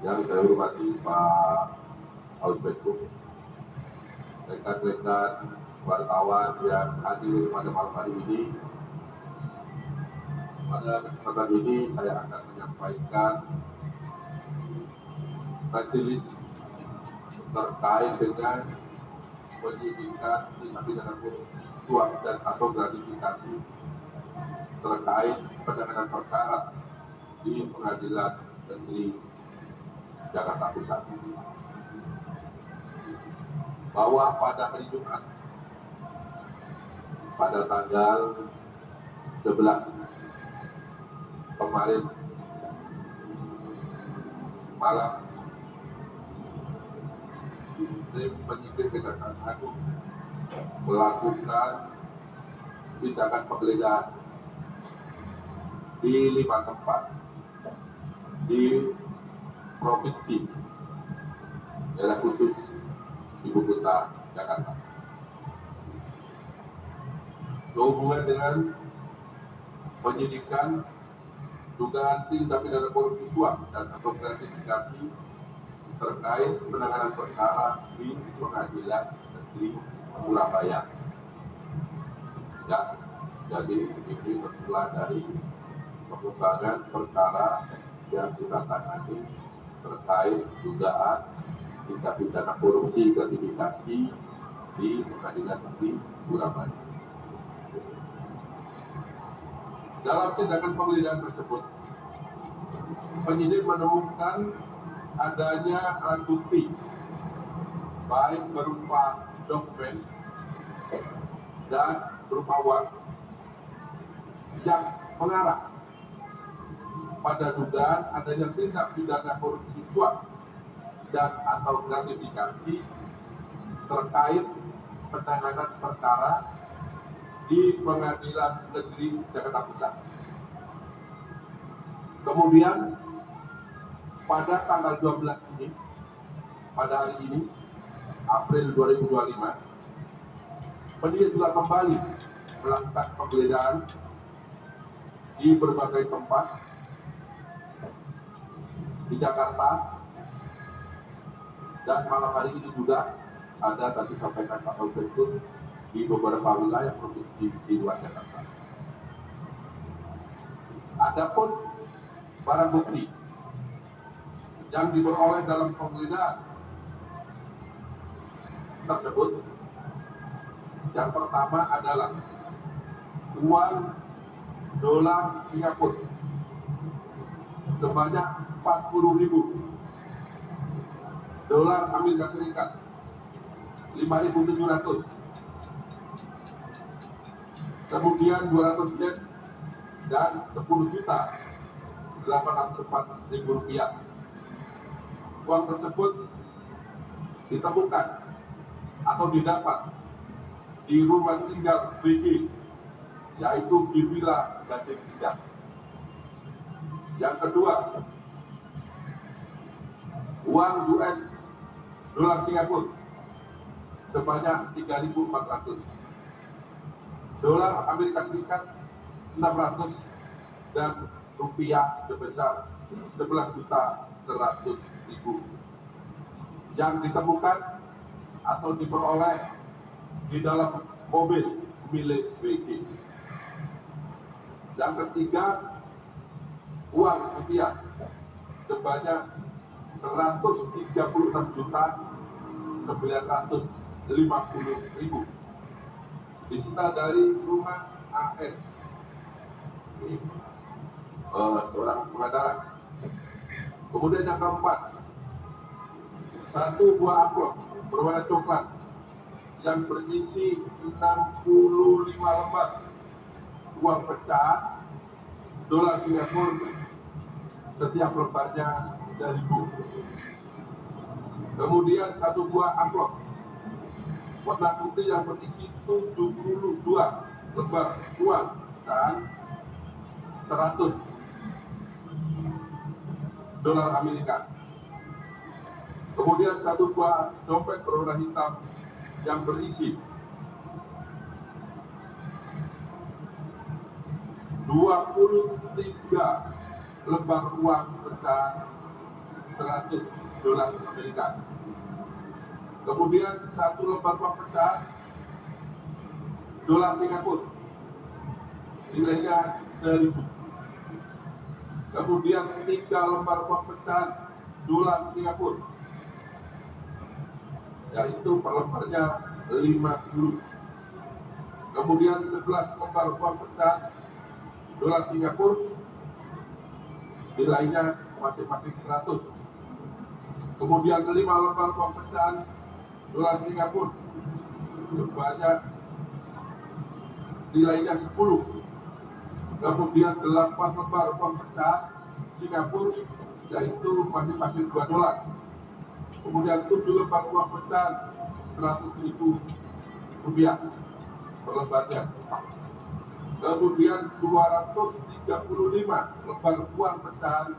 yang saya hormati Pak Ausbeko, rekan-rekan wartawan yang hadir pada malam hari ini. Pada kesempatan ini saya akan menyampaikan press release terkait dengan penyidikan tindak pidana korupsi, suap dan atau gratifikasi terkait penanganan perkara di Pengadilan Negeri Jakarta Pusat. Bahwa pada hari Jumat pada tanggal 11 kemarin malam, tim penyidik Kejaksaan Agung melakukan tindakan penggeledahan di 5 tempat di provinsi daerah khusus Ibu Kota Jakarta. Sehubungan dengan penyidikan dugaan tindak pidana korupsi suap dan atau gratifikasi terkait penanganan perkara di Pengadilan Negeri Surabaya. Ya, jadi ini bermula dari pengembangan perkara yang kita tangani terkait dugaan tindak pidana korupsi gratifikasi di Pengadilan Negeri Surabaya. Dalam tindakan penggeledahan tersebut, penyidik menemukan adanya alat bukti baik berupa dokumen dan berupa uang yang mengarah pada dugaan adanya tindak pidana korupsi suap dan atau gratifikasi terkait penanganan perkara di Pengadilan Negeri Jakarta Pusat. Kemudian pada tanggal 12 ini, pada hari ini, April 2025, penyidik juga kembali melakukan penggeledahan di berbagai tempat di Jakarta, dan malam hari ini juga ada tadi sampaikan Pak Ausbeko di beberapa wilayah provinsi di luar Jakarta. Adapun barang bukti yang diperoleh dalam penggeledahan tersebut, yang pertama adalah uang dolar Singapura sebanyak 40.000, dolar Amerika Serikat 5.700, kemudian 200 yen dan 10.804.000 rupiah. Uang tersebut ditemukan atau didapat di rumah tinggal BG, yaitu di Villa Gading Indah. Yang kedua, uang US dolar Singapura sebanyak 3.400, dolar Amerika Serikat 600, dan rupiah sebesar 11.100.000 yang ditemukan atau diperoleh di dalam mobil milik BG. Yang ketiga, uang rupiah sebanyak 136.950.000 disita dari rumah AS, seorang pengacara. Kemudian yang keempat, satu buah amplop berwarna coklat yang berisi 65 lembar uang pecahan dolar Singapura, setiap lembarnya 1.000. Kemudian satu buah amplop warna putih yang berisi 72 lembar uang dan 100 dolar Amerika. Kemudian satu buah dompet berwarna hitam yang berisi 23 lembar uang pecahan 100 dolar Amerika. Kemudian satu lembar uang pecahan dolar Singapura nilainya 1.000. Kemudian 3 lembar uang pecahan dolar Singapura, yaitu per lembarnya 50. Kemudian 11 lembar uang pecahan dolar Singapura, nilainya masing-masing 100. Kemudian 5 lembar uang pecahan dolar Singapura sebanyak nilainya 10. Kemudian 8 lembar uang pecahan Singapura, yaitu masing-masing 2 dolar. Kemudian 7 lembar uang pecahan 100.000 rupiah per lembarnya. Kemudian 235 lembar uang pecahan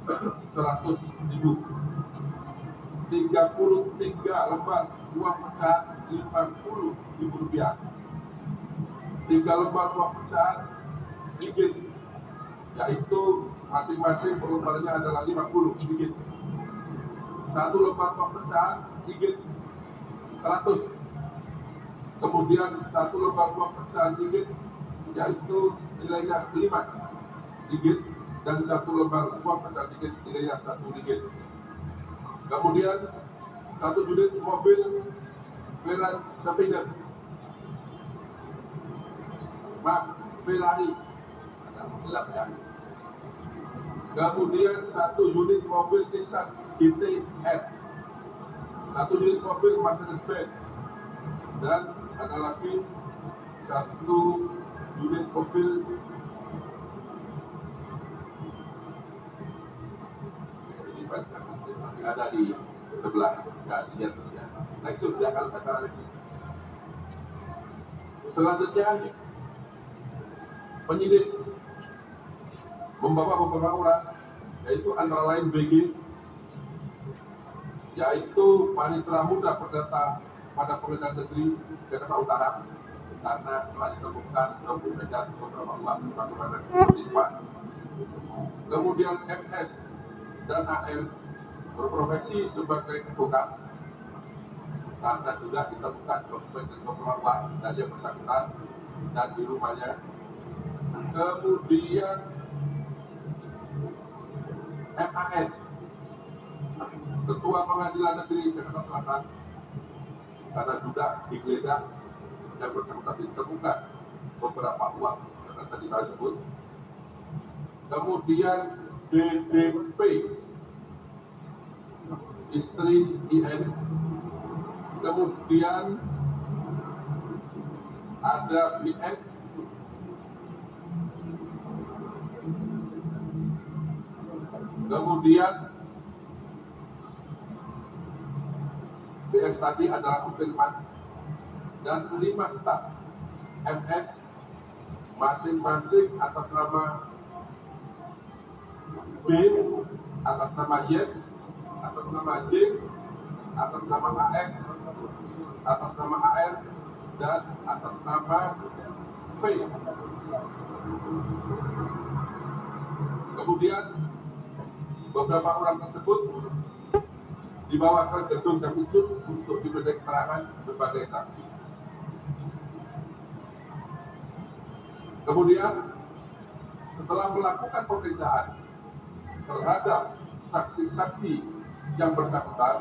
100.000. 33 lembar uang pecahan 50.000 rupiah. 3 lembar uang pecahan ringgit, yaitu masing-masing per lembarnya adalah 50 ringgit. 1 lembar uang pecahan ringgit 100. Kemudian 1 lembar uang pecahan ringgit, yaitu nilainya 5 ringgit, dan 1 lembar uang pecahan ringgit nilainya 1 ringgit. Kemudian 1 unit mobil Velan Spider, Ferrari, kemudian 1 unit mobil Nissan GT-R, 1 unit mobil Mercedes-Benz, dan ada lagi 1 unit mobil ada di sebelah kajian ya. Lexus ya, kalau nggak salah Lexus. Selanjutnya penyidik membawa beberapa orang, yaitu antara lain BG, yaitu Panitera Muda Perdata pada Pengadilan Negeri Jakarta Utara, karena telah ditemukan dokumen beberapa uang sebagaimana disebut. Kemudian MS dan AL berprofesi sebagai advokat, karena juga ditemukan dokumen dan beberapa uang dari yang bersangkutan dan di rumahnya kemudian MAN, Ketua Pengadilan Negeri Jakarta Selatan, karena juga digeledah dan bersangkutan ditemukan beberapa uang yang tadi saya sebut. Kemudian DDP, istri IN, kemudian ada BS, kemudian BS tadi adalah supirman, dan 5 staf MS masing-masing atas nama B, atas nama Y, atas nama J, atas nama AS, atas nama AR, dan atas nama V. Kemudian beberapa orang tersebut dibawa ke gedung yang khusus untuk diminta keterangan sebagai saksi. Kemudian setelah melakukan pemeriksaan terhadap saksi-saksi yang bersangkutan,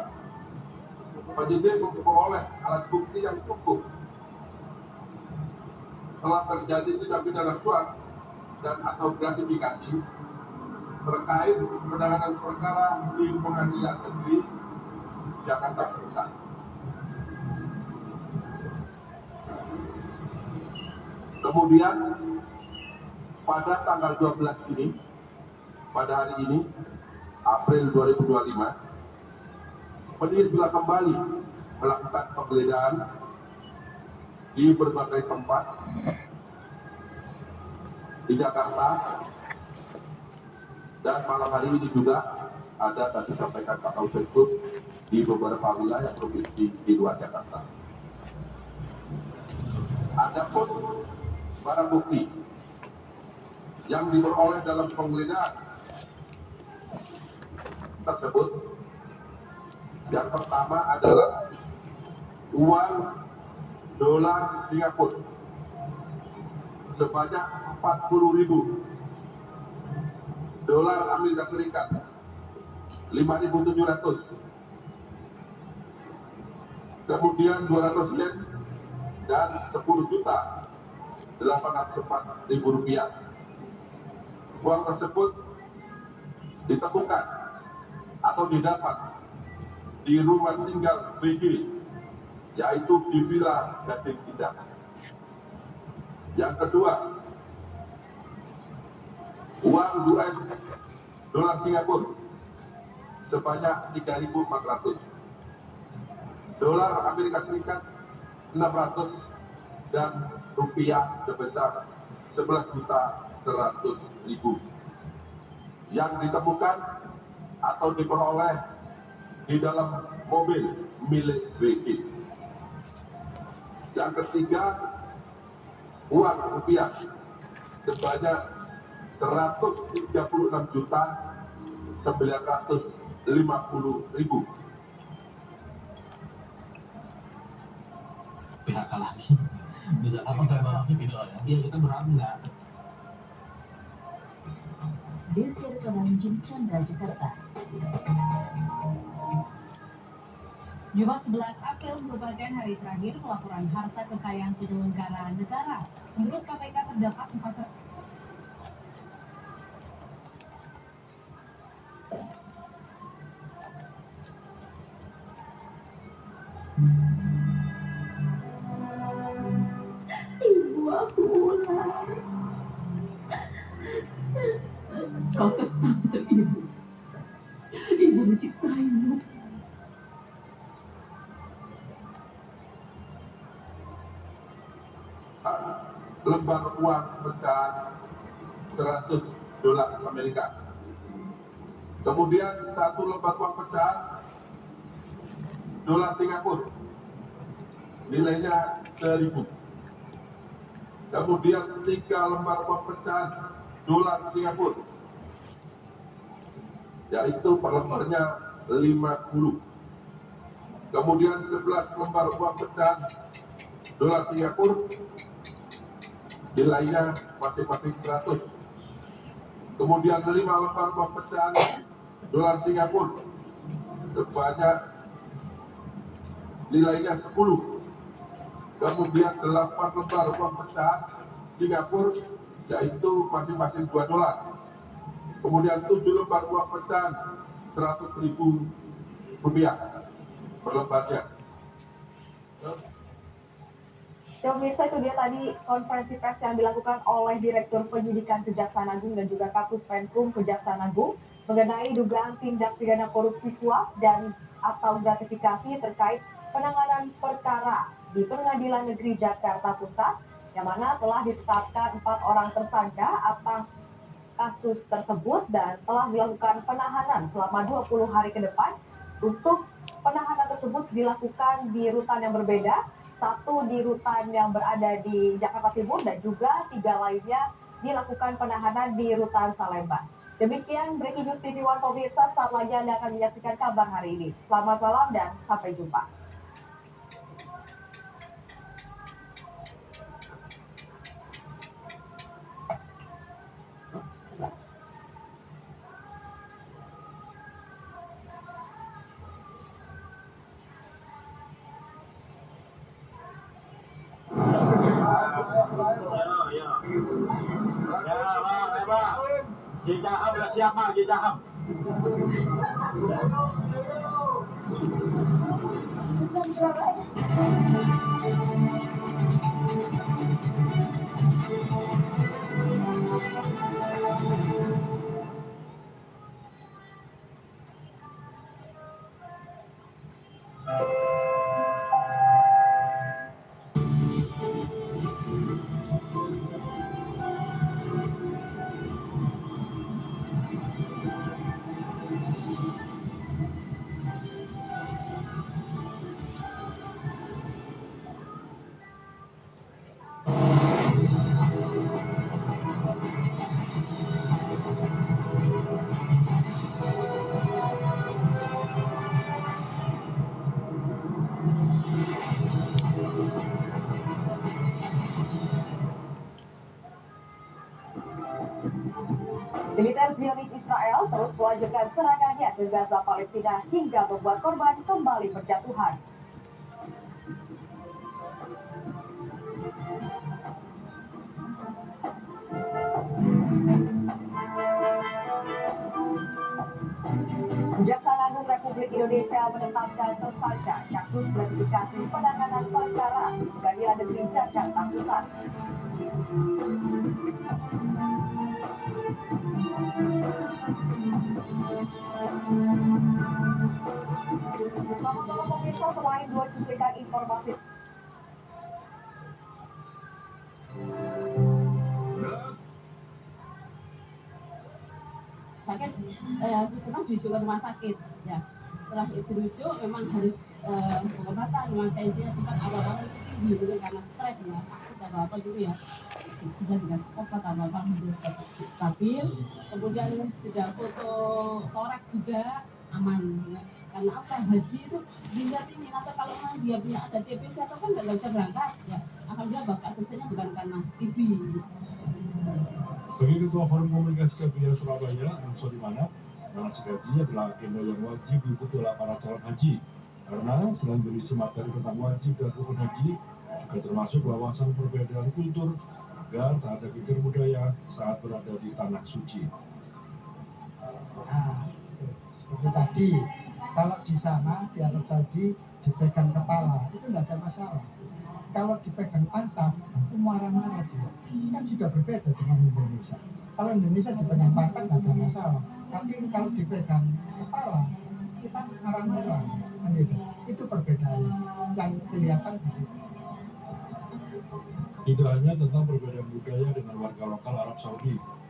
penyidik memperoleh alat bukti yang cukup telah terjadi tindak pidana suap dan atau gratifikasi terkait penanganan perkara di Pengadilan Negeri Jakarta Pusat. Kemudian pada tanggal 12 ini, pada hari ini, April 2025, penyidik juga kembali melakukan penggeledahan di berbagai tempat di Jakarta, dan malam hari ini juga ada tadi sampaikan Pak Kausengkut di beberapa wilayah provinsi di luar Jakarta. Adapun barang bukti yang diperoleh dalam penggeledahan tersebut, yang pertama adalah uang dolar Singapura sebanyak 40.000, dolar Amerika Serikat 5.700, kemudian 200 yen dan 10.804.000 rupiah. Uang tersebut ditemukan atau didapat di rumah tinggal BG, yaitu di Villa Gading Indah. Yang kedua, uang US dolar Singapura sebanyak 3.400, dolar Amerika Serikat 600, dan rupiah sebesar 11.100.000 yang ditemukan atau diperoleh di dalam mobil milik BG. Yang ketiga, uang rupiah sebanyak 136.950.000. PHK lagi. Bisa apa kita berharap tidak ya? Iya, kita berharap enggak. Desi Rekaman Jim Chandra, Jakarta. Jumat 11 April merupakan hari terakhir pelaporan harta kekayaan penyelenggara negara. Menurut KPK terdapat 4 Ibu, aku ulang. Kau tetap betul ibu. Ibu mencintaimu. Lembar uang pecahan 100 dolar Amerika. Kemudian 1 lembar uang pecahan dolar Singapura, nilainya 1.000. Kemudian 3 lembar uang pecahan dolar Singapura, yaitu per lembarnya 50. Kemudian 11 lembar uang pecahan dolar Singapura nilainya masing-masing 100. Kemudian 5 lembar uang pecahan dolar Singapura sebanyak nilainya 10. Kemudian 8 lembar uang pecahan Singapura yaitu masing-masing 2 dolar. Kemudian 7 lembar uang pecahan 100.000 rupiah per lembarnya. Ya pemirsa, itu dia tadi konferensi pers yang dilakukan oleh Direktur Penyidikan Kejaksaan Agung dan juga Kapus Penkum Kejaksaan Agung mengenai dugaan tindak pidana korupsi suap dan atau gratifikasi terkait penanganan perkara di Pengadilan Negeri Jakarta Pusat, yang mana telah ditetapkan 4 orang tersangka atas kasus tersebut dan telah dilakukan penahanan selama 20 hari ke depan. Untuk penahanan tersebut dilakukan di rutan yang berbeda, satu di rutan yang berada di Jakarta Timur dan juga 3 lainnya dilakukan penahanan di rutan Salemba. Demikian Breaking News TV One pemirsa, saat lagi Anda akan menyaksikan kabar hari ini. Selamat malam dan sampai jumpa. Jejaham lah siapa Jejaham. Militer Zionis Israel terus melanjutkan serangannya ke Gaza Palestina hingga membuat korban kembali berjatuhan. Kejaksaan Agung Republik Indonesia menetapkan tersangka kasus gratifikasi penanganan perkara di Pengadilan Negeri Jakarta Pusat. Selamat malam pemirsa, selain 2 cuplikan informasi. Sakit, sempat dirujuk ke rumah sakit. Ya, setelah dirujuk memang harus pengobatan. Memang tensinya sempat awal-awal itu tinggi, gitu karena stres ya, takut apa gitu ya. Sudah dikasih obat apa sudah stabil. Kemudian sudah foto torak juga aman. Karena apa, haji itu dilihat ini atau kalau memang dia punya ada TBC atau kan nggak bisa berangkat ya. Alhamdulillah bapak selesainya bukan karena TB. Bagi Ketua Forum Komunikasi Kabinet Surabaya, Ansori Manap, manasik haji adalah agenda yang wajib diikuti oleh para calon haji. Karena selain berisi materi tentang wajib dan rukun haji, juga termasuk wawasan perbedaan kultur agar tak ada geger budaya saat berada di tanah suci. Nah, seperti tadi, kalau di sana di Arab Saudi dipegang kepala itu tidak ada masalah. Kalau dipegang pantat itu marah-marah dia. Kan sudah berbeda dengan Indonesia. Kalau Indonesia dipegang pantat tidak ada masalah. Tapi kalau dipegang kepala kita marah-marah. Itu perbedaannya yang kelihatan di sini. Tidak hanya tentang perbedaan budaya dengan warga lokal Arab Saudi,